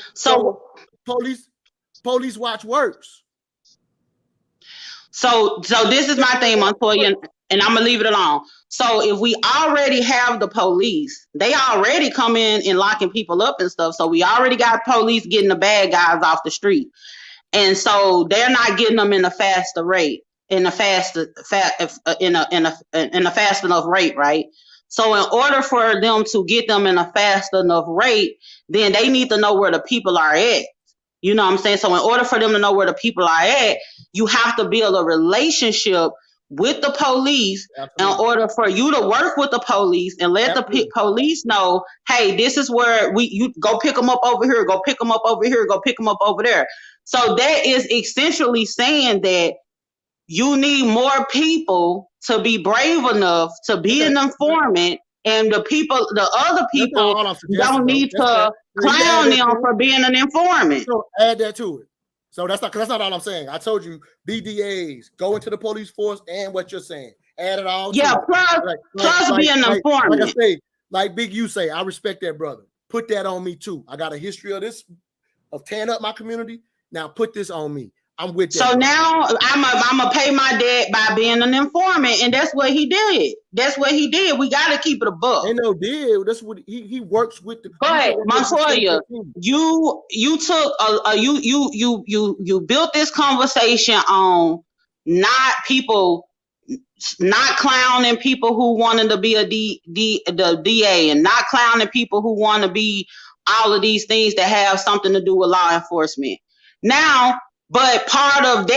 police watch works. So this is my thing, Montoya, and I'm gonna leave it alone. So if we already have the police, they already come in and locking people up and stuff. So we already got police getting the bad guys off the street, and so they're not getting them in a faster rate, in a fast enough rate, right? So in order for them to get them in a fast enough rate, then they need to know where the people are at. You know what I'm saying? So in order for them to know where the people are at, you have to build a relationship with the police. Absolutely. In order for you to work with the police and let the police know, hey, this is where you go pick them up over here, go pick them up over here, go pick them up over there. So that is essentially saying that you need more people to be brave enough to be an informant, and the other people don't need to clown them for being an informant. So add that to it. So that's not all I'm saying. I told you BDAs, go into the police force, and what you're saying. Add it all. Yeah, plus being an informant. Like I say, like Big U say, I respect that, brother. Put that on me too. I got a history of this, of tearing up my community. Now put this on me. I'm with that. So now I'm gonna pay my debt by being an informant, and that's what he did. That's what he did. We got to keep it above. Ain't no deal. That's what he works with the. But Montoya, you took you built this conversation on not clowning people who wanted to be the DA, and not clowning people who want to be all of these things that have something to do with law enforcement. Now. But part of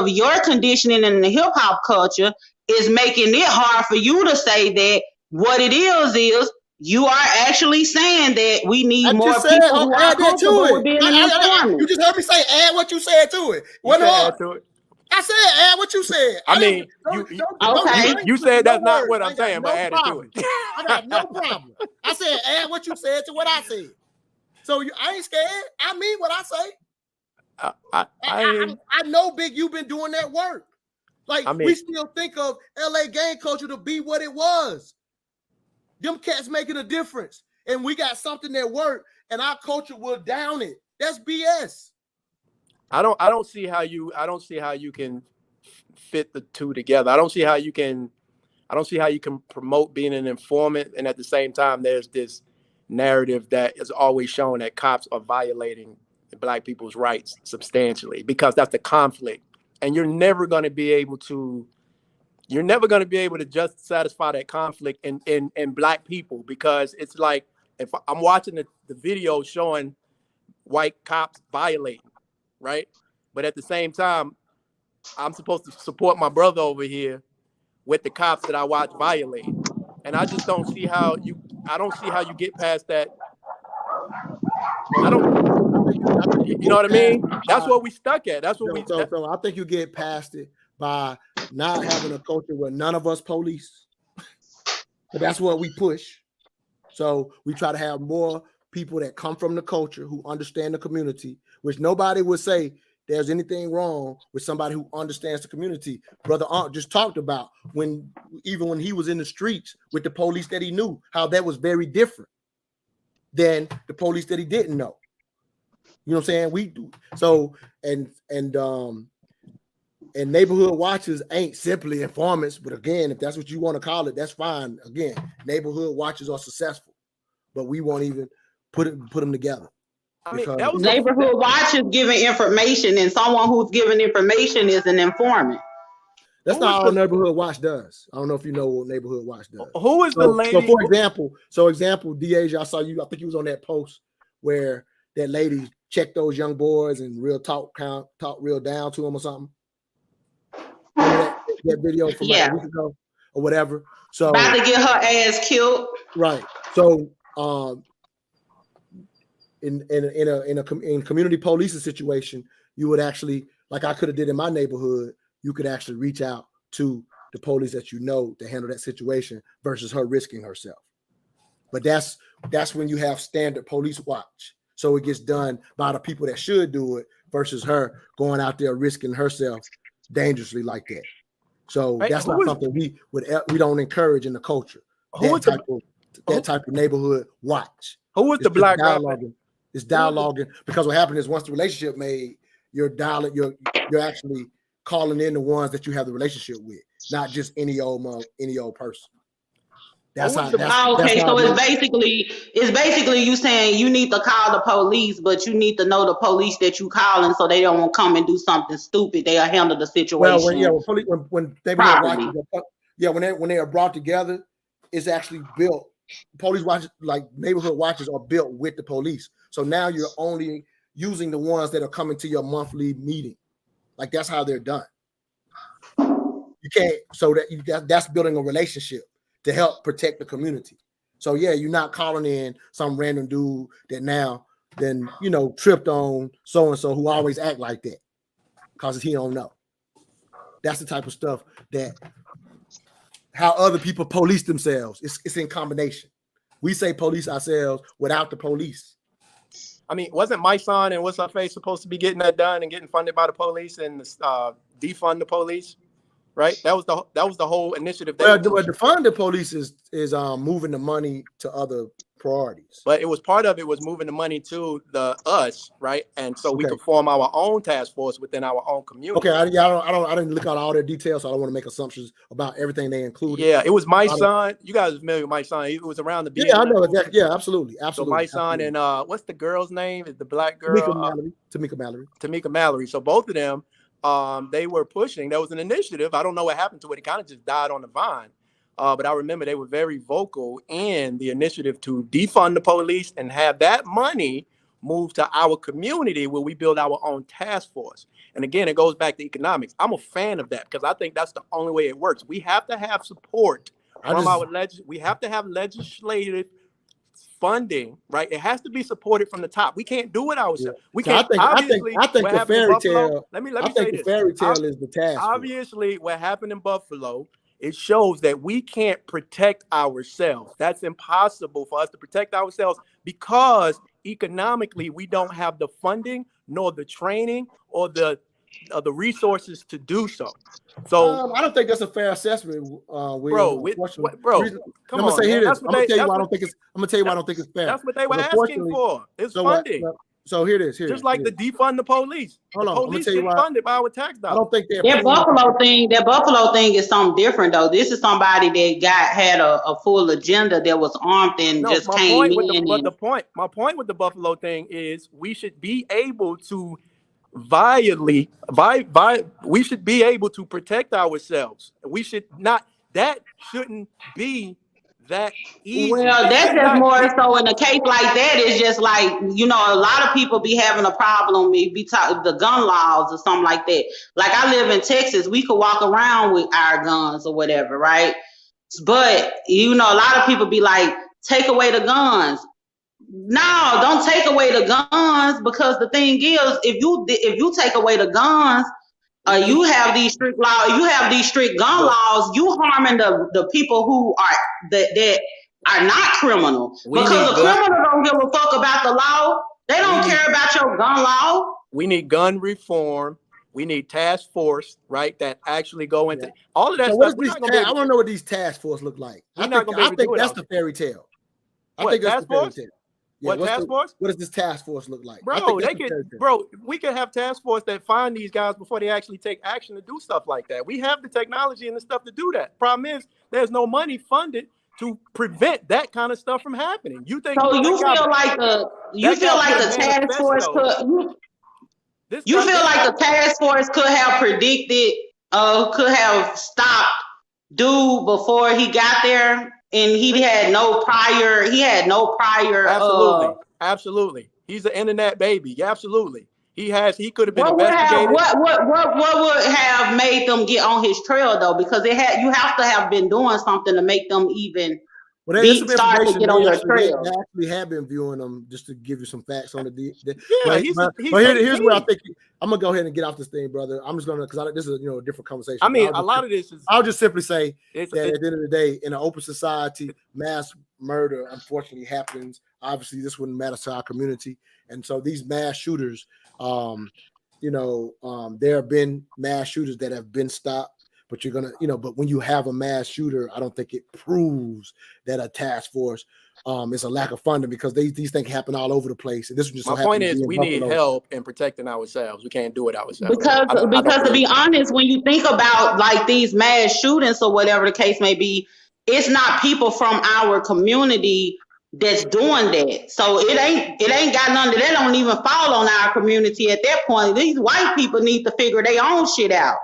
your conditioning in the hip hop culture is making it hard for you to say that what it is you are actually saying that we need more people who are comfortable with being an informant. You just heard me say add what you said to it. I said add what you said. I mean, you said that's not what I'm saying, but add it to it. I got no problem. I said add what you said to what I said. So I ain't scared. I mean what I say. I know, Big, you've been doing that work. Like, we still think of LA gang culture to be what it was. Them cats making a difference, and we got something that worked, and our culture will down it. That's BS. I don't see how you can fit the two together. I don't see how you can promote being an informant, and at the same time, there's this narrative that is always showing that cops are violating Black people's rights substantially, because that's the conflict, and you're never going to be able to just satisfy that conflict in Black people, because it's like if I'm watching the video showing white cops violating, right, but at the same time I'm supposed to support my brother over here with the cops that I watch violate, and I just don't see how you get past that. You know what I mean? That's what we stuck at. That's what So I think you get past it by not having a culture where none of us police. But that's what we push. So we try to have more people that come from the culture who understand the community, which nobody would say there's anything wrong with somebody who understands the community. Brother Aunt just talked about even when he was in the streets with the police that he knew, how that was very different than the police that he didn't know. You know what I'm saying? We do so, and neighborhood watchers ain't simply informants, but again, if that's what you want to call it, that's fine. Again, neighborhood watchers are successful, but we won't even put them together. I mean, that was Neighborhood Watch is giving information, and someone who's giving information is an informant. That's not all Neighborhood Watch does. I don't know if you know what Neighborhood Watch does. Who is the lady? So for example, DA, I saw you. I think you was on that post where that lady checked those young boys and talk real down to them or something. That video from like a week ago or whatever. So about to get her ass killed. Right. So in community policing situation, you would actually, like I could have did in my neighborhood, you could actually reach out to the police that you know to handle that situation versus her risking herself. But that's when you have standard police watch. So it gets done by the people that should do it versus her going out there risking herself dangerously like that. So that's not something we don't encourage in the culture. That type of neighborhood watch. Who was the black dialoguing? It's dialoguing because what happened is once the relationship made, you're actually calling in the ones that you have the relationship with, not just any old person. So it's basically you saying you need to call the police, but you need to know the police that you calling so they don't come and do something stupid. They'll handle the situation. Well, when they are brought together, it's actually built. Police watches, like neighborhood watches, are built with the police. So now you're only using the ones that are coming to your monthly meeting. Like that's how they're done. You can't. So that's building a relationship to help protect the community. So yeah, you're not calling in some random dude that now then tripped on so and so who always act like that because he don't know. That's the type of stuff that how other people police themselves. It's in combination. We say police ourselves without the police. I mean, wasn't my son and what's her face supposed to be getting that done and getting funded by the police and defund the police? Right, that was the whole initiative. Well, defund the police is moving the money to other priorities. But it was part of it was moving the money to us, right? And so we could form our own task force within our own community. Okay, I didn't look at all their details, so I don't want to make assumptions about everything they included. Yeah, it was my son. You guys are familiar with my son. It was around the beginning. Yeah, I know exactly. Yeah, absolutely. So my son and what's the girl's name? Is the black girl? Tamika Mallory. So both of them. They were pushing. There was an initiative. I don't know what happened to it. It kind of just died on the vine. But I remember they were very vocal in the initiative to defund the police and have that money move to our community where we build our own task force. And again, it goes back to economics. I'm a fan of that because I think that's the only way it works. We have to have support from we have to have legislative funding, right? It has to be supported from the top. We can't do it ourselves. We can't. I think the fairy tale. Let me I say think this. The fairy tale is the task. Obviously, what happened in Buffalo, it shows that we can't protect ourselves. That's impossible for us to protect ourselves because economically we don't have the funding, nor the training, or the resources to do so. So I don't think that's a fair assessment, bro. I'm gonna say here. I'm gonna tell you why I don't think it's fair. That's what they were asking for. It's funding. So here it is. Just like the defund the police. Hold on, the police get funded by our tax dollars. I don't think that Buffalo thing is something different though. This is somebody that had a full agenda that was armed and just came in. My point with the Buffalo thing is we should be able to we should be able to protect ourselves. We should not. That shouldn't be that easy. Well, that's just more so in a case like that. It's just like, a lot of people be having a problem. The gun laws or something like that. Like I live in Texas, we could walk around with our guns or whatever, right? But a lot of people be like, take away the guns. No, don't take away the guns, because the thing is, if you take away the guns, you have these strict laws, you have these strict gun laws, you harming the people who are that are not criminal. Because the criminal don't give a fuck about the law. They don't care about your gun law. We need gun reform. We need task force, right? That actually go into all of that stuff. I want to know what these task force look like. I think that's the fairy tale. I think that's the fairy tale. Yeah, what task force? What does this task force look like? We could have task force that find these guys before they actually take action to do stuff like that. We have the technology and the stuff to do that. Problem is, there's no money funded to prevent that kind of stuff from happening. You think? So you feel like the task force could? You feel like the task force could have predicted, could have stopped dude before he got there, and he had no prior. Absolutely. He's an internet baby. Absolutely. He could have been investigated. What would have made them get on his trail though? Because you have to have been doing something to make them even start to get on your trail. They actually have been viewing them, just to give you some facts on the here's where I think I'm gonna go ahead and get off this thing, brother. I'm just gonna, because this is a different conversation. I mean, a lot of this is. I'll just simply say that at the end of the day, in an open society, mass murder unfortunately happens. Obviously, this wouldn't matter to our community, and so these mass shooters, there have been mass shooters that have been stopped. But you're gonna, but when you have a mass shooter, I don't think it proves that a task force is a lack of funding, because these things happen all over the place. And this was just my point is, we need help in protecting ourselves. We can't do it ourselves. Because to be honest, when you think about like these mass shootings or whatever the case may be, it's not people from our community that's doing that. So it ain't got none of that. Don't even fall on our community at that point. These white people need to figure their own shit out.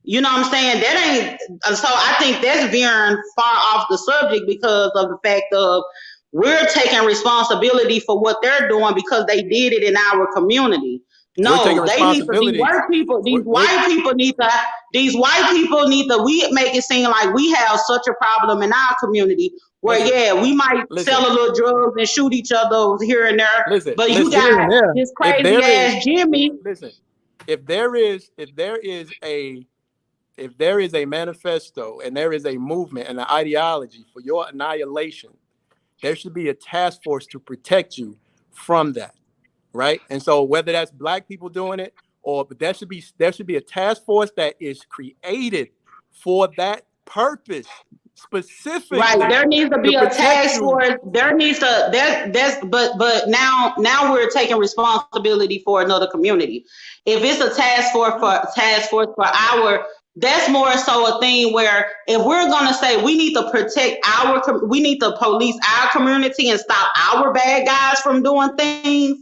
You know what I'm saying? So I think that's veering far off the subject, because of the fact of we're taking responsibility for what they're doing because they did it in our community. No, they need to be white people. These white people need to, we make it seem like we have such a problem in our community where, we might sell a little drugs and shoot each other here and there. But you got this crazy ass Jimmy. Listen, if there is a manifesto and there is a movement and an ideology for your annihilation, there should be a task force to protect you from that, right? And so whether that's black people doing it, but there should be a task force that is created for that purpose specifically. Right, there needs to be a task force. But now we're taking responsibility for another community. If it's a task force for our. That's more so a thing where if we're going to say we need to we need to police our community and stop our bad guys from doing things,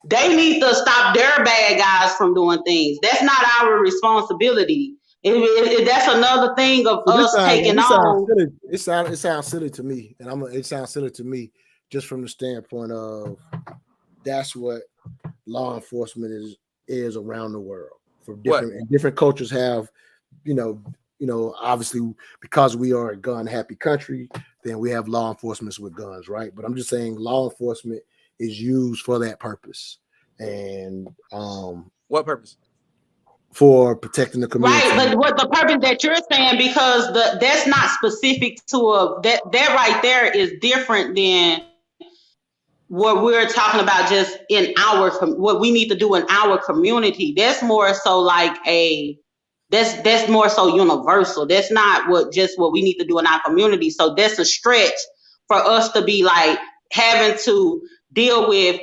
they need to stop their bad guys from doing things. That's not our responsibility. That's another thing of us taking on. It sounds silly to me, and it sounds silly to me just from the standpoint of that's what law enforcement is around the world. For different cultures have. Obviously, because we are a gun-happy country, then we have law enforcement with guns, right? But I'm just saying law enforcement is used for that purpose. And what purpose? For protecting the community. Right, but what the purpose that you're saying, because that's not specific to that right there is different than what we're talking about just in what we need to do in our community. That's more so like that's more so universal. That's not what we need to do in our community. So that's a stretch for us to be like having to deal with,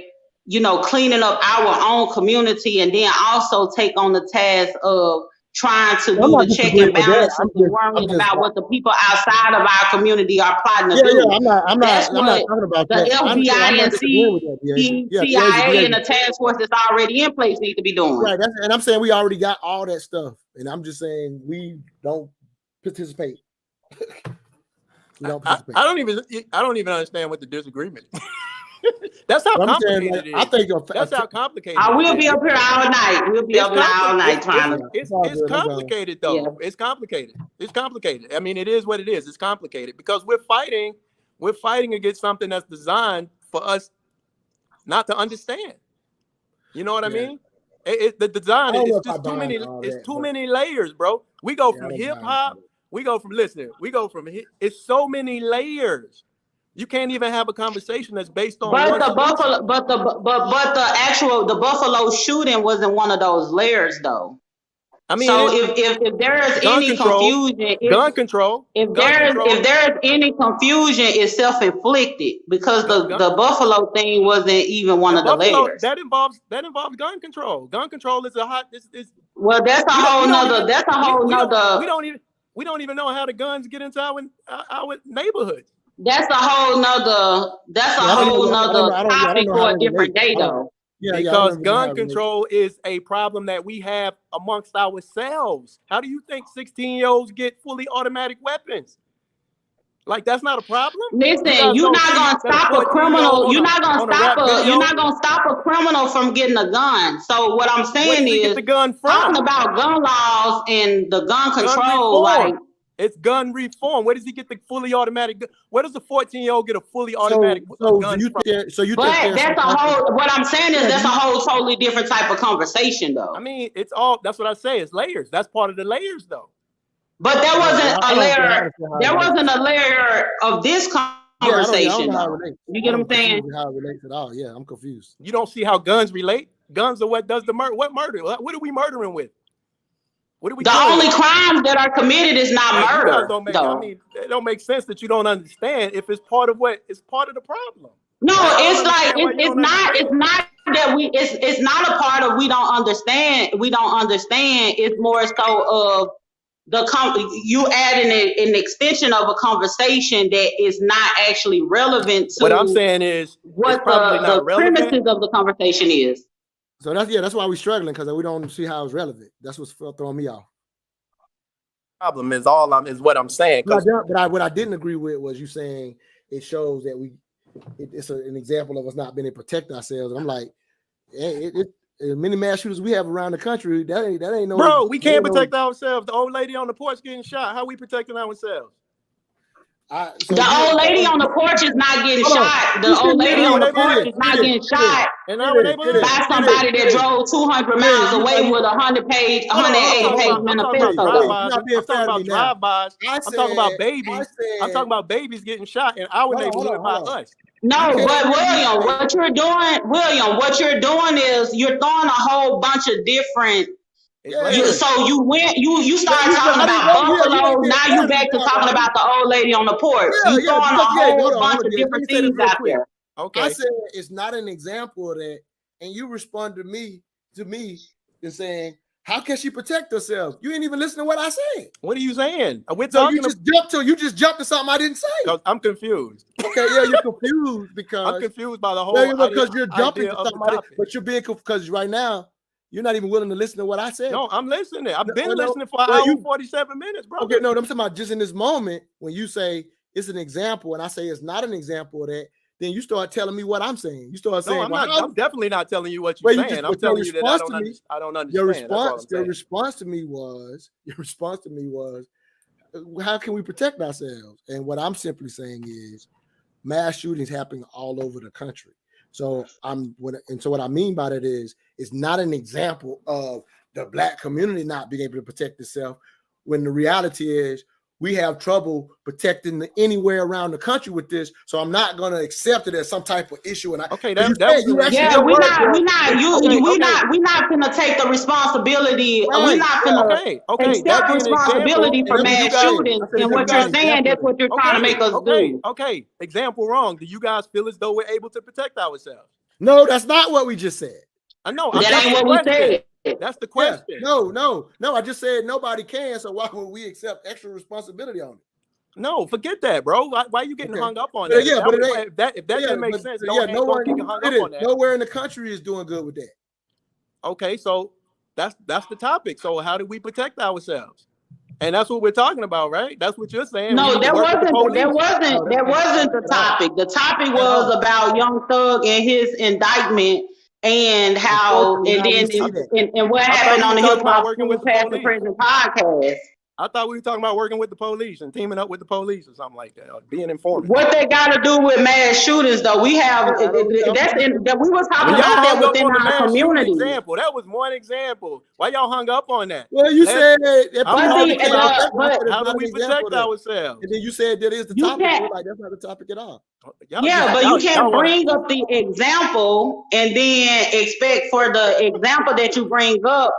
cleaning up our own community, and then also take on the task of trying to do the check and balance and worrying about what the people outside of our community are plotting to do. Yeah, I'm not talking about the that. FBI and CIA and the task force that's already in place need to be doing. Right, and I'm saying we already got all that stuff, and I'm just saying we don't participate. We don't participate. I don't even understand what the disagreement is. That's how complicated it is. I think that's how complicated. I will be up here all night. We'll be up here all night trying to. It's complicated though. Yeah. It's complicated. It's complicated. I mean, it is what it is. It's complicated because we're fighting against something that's designed for us not to understand. You know what I mean? The design is just too many. It's too many layers, bro. We go from hip hop. We go from it's so many layers. You can't even have a conversation that's based on. But the Buffalo shooting wasn't one of those layers, though. I mean, so if there is any confusion, gun control. If there is any confusion, it's self-inflicted because the Buffalo thing wasn't even one of the layers. That involves gun control. Gun control is a hot. Well, that's a whole nother. We don't even know how the guns get into our neighborhoods. That's a whole nother. That's a whole nother topic for a different day, though. Because gun control is a problem that we have amongst ourselves. How do you think 16-year-olds get fully automatic weapons? Like, that's not a problem. Listen, you're not gonna stop a criminal. You're not gonna stop a criminal from getting a gun. So what I'm saying is, get the gun from? Talking about gun laws and the gun control, like. It's gun reform. Where does he get the fully automatic gun? Where does a 14-year-old get a fully automatic gun from? But that's a whole. What I'm saying is that's a whole totally different type of conversation, though. I mean, it's all. That's what I say. It's layers. That's part of the layers, though. But there wasn't a layer. There wasn't a layer of this conversation. You get what I'm saying? How it relates at all? Yeah, I'm confused. You don't see how guns relate. Guns are what does the murder. What murder? What are we murdering with? What are we the doing? Only crimes that are committed is not murder. I mean, it don't make sense that you don't understand if it's part of what it's part of the problem. No, it's like it's not that it's not a part of we don't understand. We don't understand. It's more so of you adding an extension of a conversation that is not actually relevant to what I'm saying is what the premises of the conversation is. So that's why we're struggling, because we don't see how it's relevant. That's what's throwing me off. Problem is is what I'm saying. But what I didn't agree with was you saying it shows that it's an example of us not being able to protect ourselves. And I'm like, many mass shooters we have around the country, that ain't no. Bro, we can't protect ourselves. The old lady on the porch getting shot. How we protecting ourselves? The old lady on the porch is not getting shot. The old lady on the porch is not getting shot by somebody that drove 200 miles away with 180-page manifesto. I'm talking about babies. I'm talking about babies getting shot in our neighborhood by us. No, but William, what you're doing is you're throwing a whole bunch of different. So you started talking about Buffalo. Now you back to talking about the old lady on the porch. You throwing a whole bunch of different things out there. Okay. I said it's not an example of that, and you respond to me and saying, how can she protect herself? You ain't even listening to what I said. What are you saying? You just jumped to something I didn't say. I'm confused. Okay, yeah, you're confused because I'm confused by the whole. Because you're jumping to something, but you're being because right now. You're not even willing to listen to what I said. No, I'm listening. I've been listening for an hour and 47 minutes, bro. Okay, no, I'm talking about just in this moment when you say it's an example and I say it's not an example of that, then you start telling me what I'm saying. You start saying, I'm definitely not telling you what you're saying. I'm telling you that I don't understand. Your response to me was, how can we protect ourselves? And what I'm simply saying is mass shootings happening all over the country. So what I mean by that is it's not an example of the Black community not being able to protect itself, when the reality is we have trouble protecting anywhere around the country with this. So I'm not going to accept it as some type of issue. And we're not going to take the responsibility. Right. We're not going to accept responsibility for mass shootings. And what you're saying, that's what you're trying to make us do. Okay, example wrong. Do you guys feel as though we're able to protect ourselves? No, that's not what we just said. I know. That ain't what we said. That's the question. Yeah. No. I just said nobody can. So why would we accept extra responsibility on it? No, forget that, bro. Why are you getting hung up on that? Yeah, if that didn't make sense, no one getting hung up on that. Nowhere in the country is doing good with that. Okay, so that's the topic. So how do we protect ourselves? And that's what we're talking about, right? That's what you're saying. No, that wasn't the topic. The topic was about Young Thug and his indictment. And how, and what happened on the Hip Hop School Past and Present podcast. I thought we were talking about working with the police and teaming up with the police or something like that, or being informed. What they got to do with mass shootings, though? We have we was talking about that within our community. Example. That was one example. Why y'all hung up on that? Well, you said how do we protect ourselves? And then you said that is the topic. Like, that's not the topic at all. But you can't bring up the example and then expect for the example that you bring up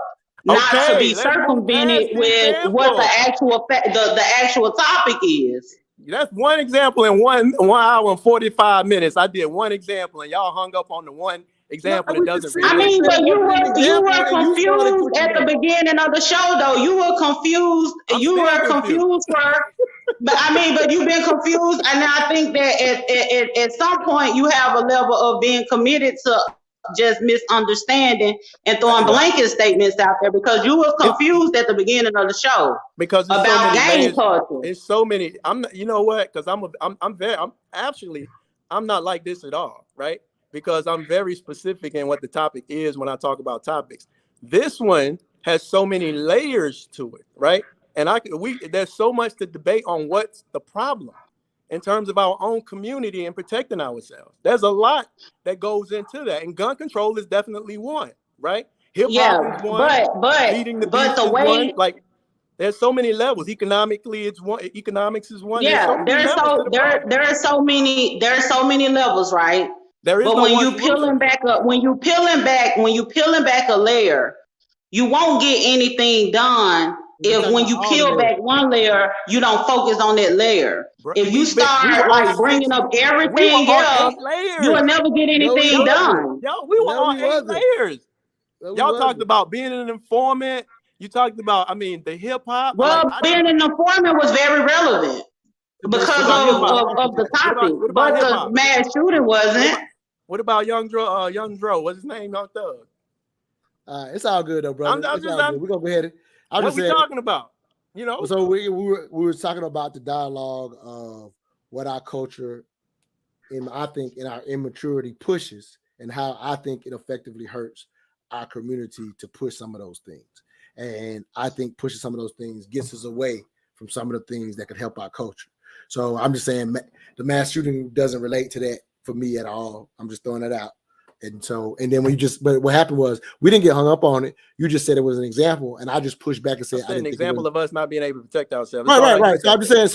not to be circumvented with what the actual topic is. That's one example in 1 hour and 45 minutes. I did one example and y'all hung up on the one example that doesn't really. I mean, but you were confused at the beginning of the show, though. You were confused. You were confused for But I mean, but you've been confused, and I think that at some point you have a level of being committed to just misunderstanding and throwing blanket statements out there because you was confused at the beginning of the show because there's so about many gang layers. culture. It's so many. You know what? Because I'm not like this at all, right? Because I'm very specific in what the topic is when I talk about topics. This one has so many layers to it, right? And there's so much to debate on what's the problem in terms of our own community and protecting ourselves. There's a lot that goes into that, and gun control is definitely one, right? Hip hop is one. Feeding the beast the is way, one. Like, there's so many levels. Economically, it's one. Economics is one. yeah, There's so many levels, right? There is but no when one you solution. peeling back up, when you peeling back a layer, you won't get anything done if when you peel back one layer, you don't focus on that layer. If you start like bringing up everything else, you will never get anything done. We were on 8 layers. Y'all talked about being an informant. You talked about, the hip hop. Well, being an informant was very relevant because of the topic, but the mass shooting wasn't. What about Young Dro? What's his name? Young Thug. It's all good though, brother. We're gonna go ahead. What are we talking about? So we were talking about the dialogue of what our culture, I think, in our immaturity pushes, and how I think it effectively hurts our community to push some of those things. And I think pushing some of those things gets us away from some of the things that could help our culture. So I'm just saying the mass shooting doesn't relate to that for me at all. I'm just throwing it out. And then but what happened was we didn't get hung up on it. You just said it was an example, and I just pushed back and said, an example of us not being able to protect ourselves. Right. So I'm just saying.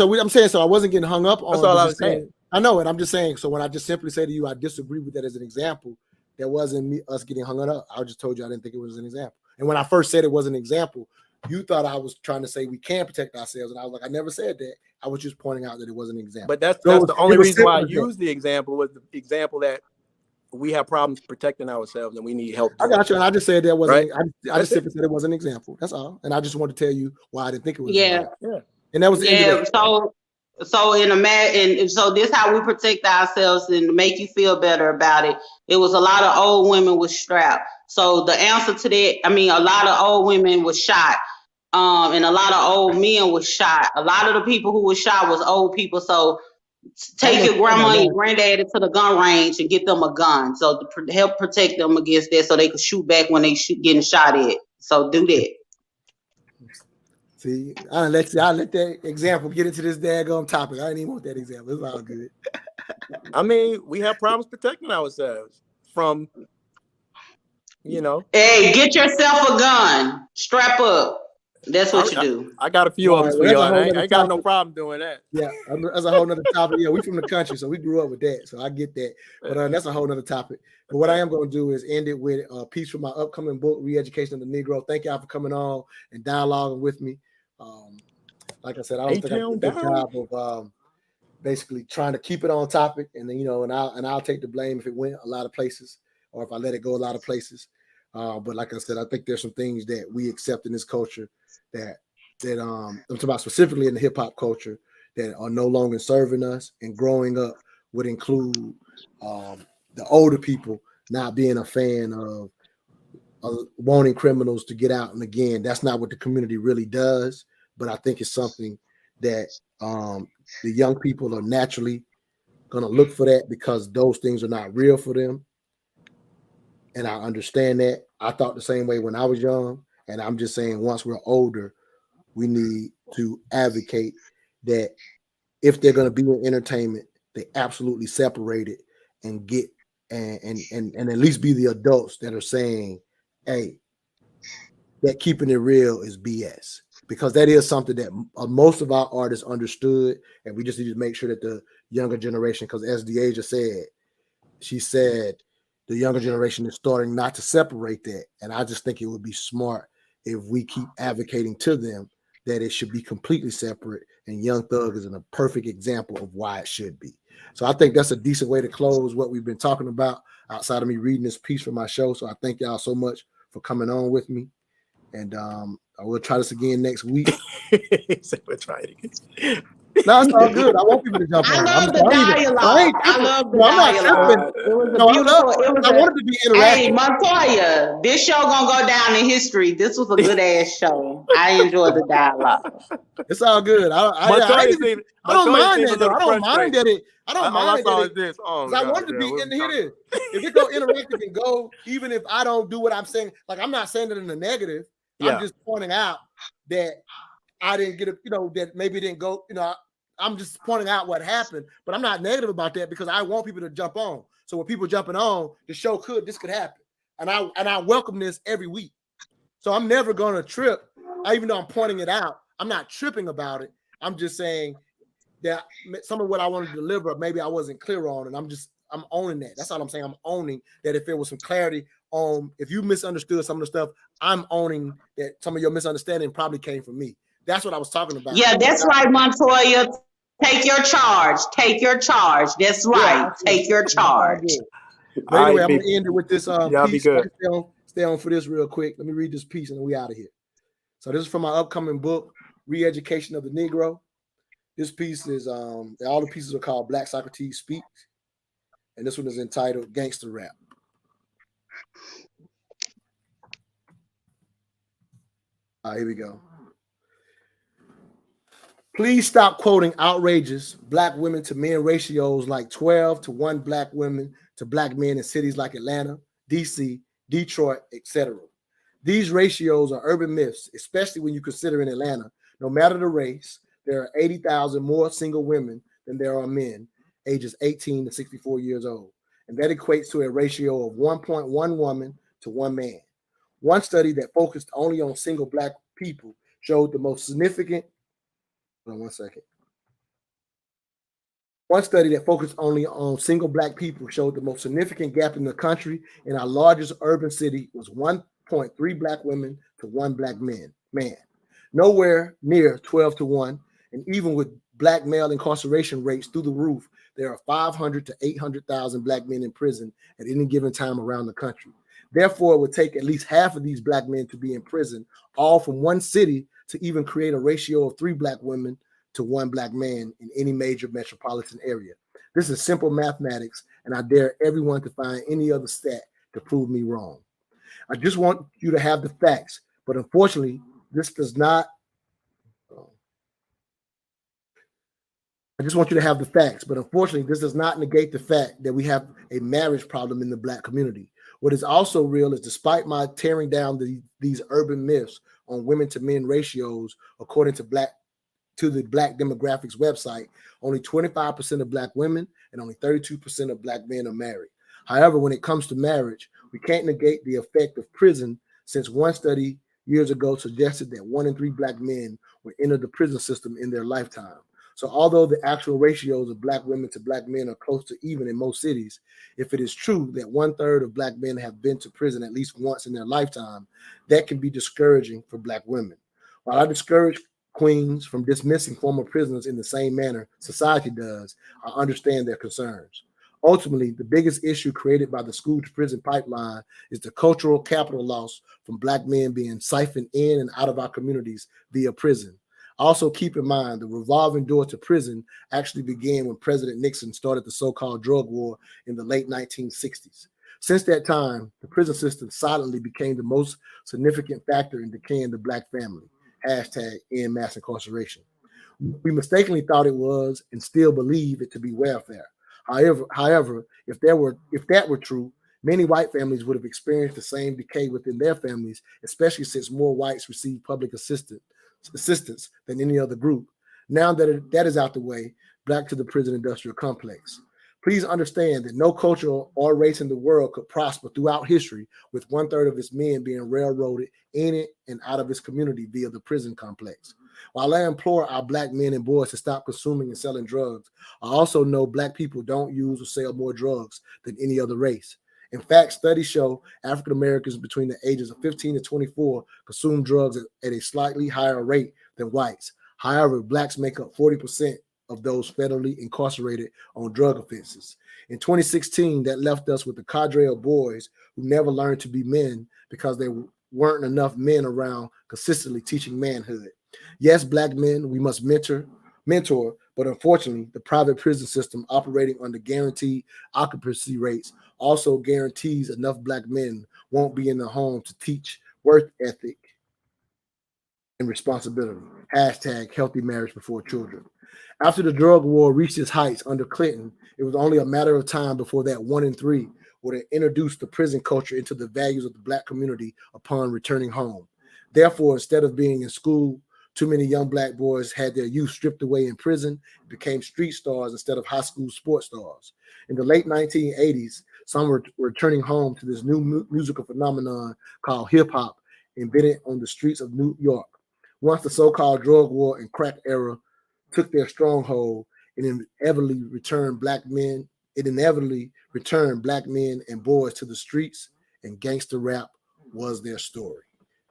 So I wasn't getting hung up on. That's all I was saying. I know it. I'm just saying. So when I just simply say to you, I disagree with that as an example, that wasn't us getting hung up. I just told you I didn't think it was an example. And when I first said it was an example, you thought I was trying to say we can protect ourselves, and I was like, I never said that. I was just pointing out that it was an example. But that's the only reason why I used the example was the example that we have problems protecting ourselves and we need help. I got you. And I just said that wasn't. Right? I just simply said it was an example. That's all. And I just wanted to tell you why I didn't think it was. Yeah. And that was the end of it. So this how we protect ourselves and make you feel better about it. It was a lot of old women with strapped. So the answer to that, a lot of old women was shot. And a lot of old men was shot. A lot of the people who were shot was old people. So take your grandma and your granddaddy to the gun range and get them a gun. So to help protect them against that, so they can shoot back when they getting shot at. So do that. See, I'll let that example get into this daggone topic. I didn't even want that example. It's all good. We have problems protecting ourselves from, Hey, get yourself a gun. Strap up. That's what you do. I got a few of them for y'all. I ain't got no problem doing that. Yeah, that's a whole nother topic. Yeah, we from the country, so we grew up with that. So I get that. But that's a whole nother topic. But what I am going to do is end it with a piece from my upcoming book, Re-Education of the Negro. Thank y'all for coming on and dialoguing with me. Like I said, I don't think I did a good job of basically trying to keep it on topic, and then I'll take the blame if it went a lot of places or if I let it go a lot of places. But like I said, I think there's some things that we accept in this culture that I'm talking about specifically in the hip hop culture that are no longer serving us, and growing up would include the older people not being a fan of wanting criminals to get out. And again, that's not what the community really does, but I think it's something that the young people are naturally going to look for that because those things are not real for them. And I understand that. I thought the same way when I was young. And I'm just saying, once we're older, we need to advocate that if they're going to be in entertainment, they absolutely separate it and get and at least be the adults that are saying, hey, that keeping it real is BS. Because that is something that most of our artists understood, and we just need to make sure that the younger generation, because as Deasia said, she said the younger generation is starting not to separate that. And I just think it would be smart if we keep advocating to them that it should be completely separate. And Young Thug is a perfect example of why it should be. So I think that's a decent way to close what we've been talking about outside of me reading this piece from my show. So I thank y'all so much for coming on with me. And I will try this again next week. We'll try it again. No, it's all good. I want people to jump I on. love the I dialogue. ain't I tripping. love the No, I'm not dialogue. tripping. It was a No, beautiful. It was I wanted to be Hey, interactive. Montoya, this show gonna go down in history. This was a good ass show. I enjoyed the dialogue. It's all good. I don't mind that though. I don't mind that it. I don't All I mind saw that is this. Oh, because I wanted to be in here. If it go interactive and go, even if I don't do what I'm saying, like I'm not saying it in the negative. Yeah. I'm just pointing out that I didn't get that maybe it didn't go, I'm just pointing out what happened, but I'm not negative about that because I want people to jump on. So with people jumping on, this could happen. And I welcome this every week. So I'm never gonna trip. Even though I'm pointing it out, I'm not tripping about it. I'm just saying that some of what I wanted to deliver, maybe I wasn't clear on, and I'm owning that. That's all I'm saying. I'm owning that if there was some clarity on, if you misunderstood some of the stuff, I'm owning that some of your misunderstanding probably came from me. That's what I was talking about. Yeah, that's right, Montoya. Take your charge. Take your charge. That's right. Take your charge. But anyway, I'm gonna end it with this piece. Be good. Stay on for this real quick. Let me read this piece and then we out of here. So this is from my upcoming book, Re-Education of the Negro. This piece is all the pieces are called Black Socrates Speaks, and this one is entitled Gangster Rap. All right, here we go. Please stop quoting outrageous black women to men ratios like 12 to 1 black women to black men in cities like Atlanta, DC, Detroit, etc. These ratios are urban myths, especially when you consider in Atlanta, no matter the race, there are 80,000 more single women than there are men, ages 18 to 64 years old. And that equates to a ratio of 1.1 woman to 1 man. One study that focused only on single black people showed the most significant. Hold on 1 second. One study that focused only on single black people showed the most significant gap in the country, and our largest urban city was 1.3 black women to 1 black man. Nowhere near 12 to 1, and even with black male incarceration rates through the roof, there are 500 to 800,000 black men in prison at any given time around the country. Therefore, it would take at least half of these black men to be in prison, all from one city, to even create a ratio of 3 black women to 1 black man in any major metropolitan area. This is simple mathematics, and I dare everyone to find any other stat to prove me wrong. I just want you to have the facts, but unfortunately, this does not. I just want you to have the facts, but unfortunately, this does not negate the fact that we have a marriage problem in the black community. What is also real is, despite my tearing down these urban myths on women to men ratios, according to the Black Demographics website, only 25% of black women and only 32% of black men are married. However, when it comes to marriage, we can't negate the effect of prison, since one study years ago suggested that 1 in 3 black men would enter the prison system in their lifetime. So although the actual ratios of black women to black men are close to even in most cities, if it is true that 1/3 of black men have been to prison at least once in their lifetime, that can be discouraging for black women. While I discourage queens from dismissing former prisoners in the same manner society does, I understand their concerns. Ultimately, the biggest issue created by the school to prison pipeline is the cultural capital loss from black men being siphoned in and out of our communities via prison. Also, keep in mind, the revolving door to prison actually began when President Nixon started the so-called drug war in the late 1960s. Since that time, the prison system silently became the most significant factor in decaying the black family. #end mass incarceration. We mistakenly thought it was and still believe it to be welfare. However, if that were true, many white families would have experienced the same decay within their families, especially since more whites receive public assistance than any other group. Now that that is out the way, back to the prison industrial complex. Please understand that no culture or race in the world could prosper throughout history with 1/3 of its men being railroaded in it and out of its community via the prison complex. While I implore our black men and boys to stop consuming and selling drugs, I also know black people don't use or sell more drugs than any other race. In fact, studies show African Americans between the ages of 15 to 24 consume drugs at a slightly higher rate than whites. However, blacks make up 40% of those federally incarcerated on drug offenses. In 2016, that left us with a cadre of boys who never learned to be men because there weren't enough men around consistently teaching manhood. Yes, black men, we must mentor, But unfortunately, the private prison system operating under guaranteed occupancy rates also guarantees enough black men won't be in the home to teach work ethic and responsibility. Hashtag healthy marriage before children. After the drug war reached its heights under Clinton, it was only a matter of time before that 1 in 3 would have introduced the prison culture into the values of the black community upon returning home. Therefore, instead of being in school, too many young black boys had their youth stripped away in prison, became street stars instead of high school sports stars. In the late 1980s, some were returning home to this new musical phenomenon called hip hop, invented on the streets of New York. Once the so-called drug war and crack era took their stronghold, it inevitably returned black men and boys to the streets, and gangster rap was their story.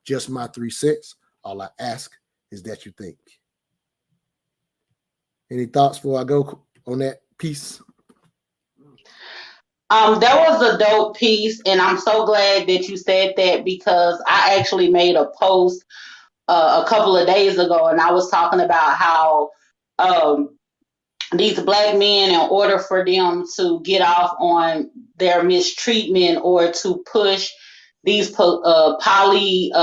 Just my 3 cents. All I ask is that you think. Any thoughts before I go on that piece? That was a dope piece, and I'm so glad that you said that, because I actually made a post a couple of days ago, and I was talking about how these black men, in order for them to get off on their mistreatment or to push these polyamorous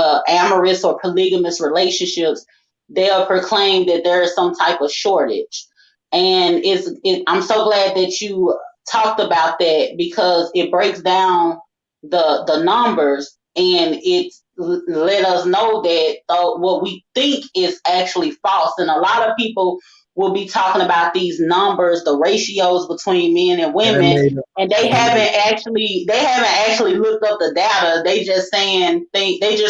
or polygamous relationships, they'll proclaim that there is some type of shortage. And I'm so glad that you talked about that, because it breaks down the numbers, and it let us know that what we think is actually false. And a lot of people will be talking about these numbers, the ratios between men and women, and they haven't actually looked up the data. They just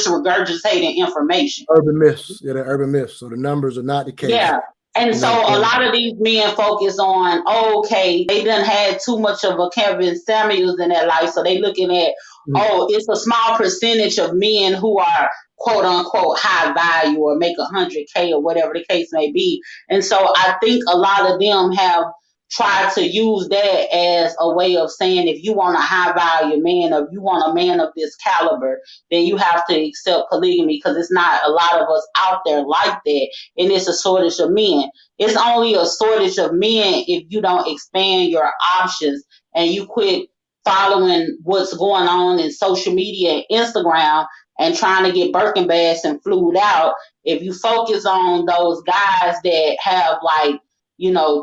regurgitating information. Urban myths. Yeah, they're urban myths. So the numbers are not the case. Yeah. And so a lot of these men focus on, okay, they done had too much of a Kevin Samuels in their life. So they looking at, it's a small percentage of men who are quote unquote high value or make 100K or whatever the case may be. And so I think a lot of them have tried to use that as a way of saying, if you want a high value man, or if you want a man of this caliber, then you have to accept polygamy, because it's not a lot of us out there like that. And it's a shortage of men. It's only a shortage of men if you don't expand your options and you quit following what's going on in social media and Instagram and trying to get Birkin bags and flued out. If you focus on those guys that have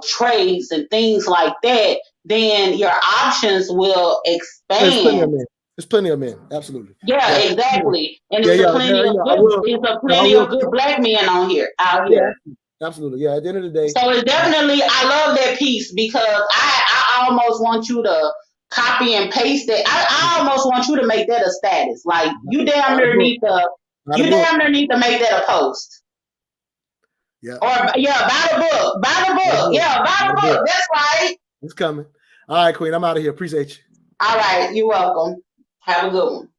trades and things like that, then your options will expand. There's plenty of men. Absolutely. Yeah, exactly. And there's plenty of good black men out here. Absolutely. Yeah, at the end of the day. So it's definitely, I love that piece, because I almost want you to copy and paste it. I almost want you to make that a status. Like, you damn near need to make that a post. Yeah. Or buy the book. Buy the book. Yeah, buy the book. That's right. It's coming. All right, Queen. I'm out of here. Appreciate you. All right. You're welcome. Have a good one.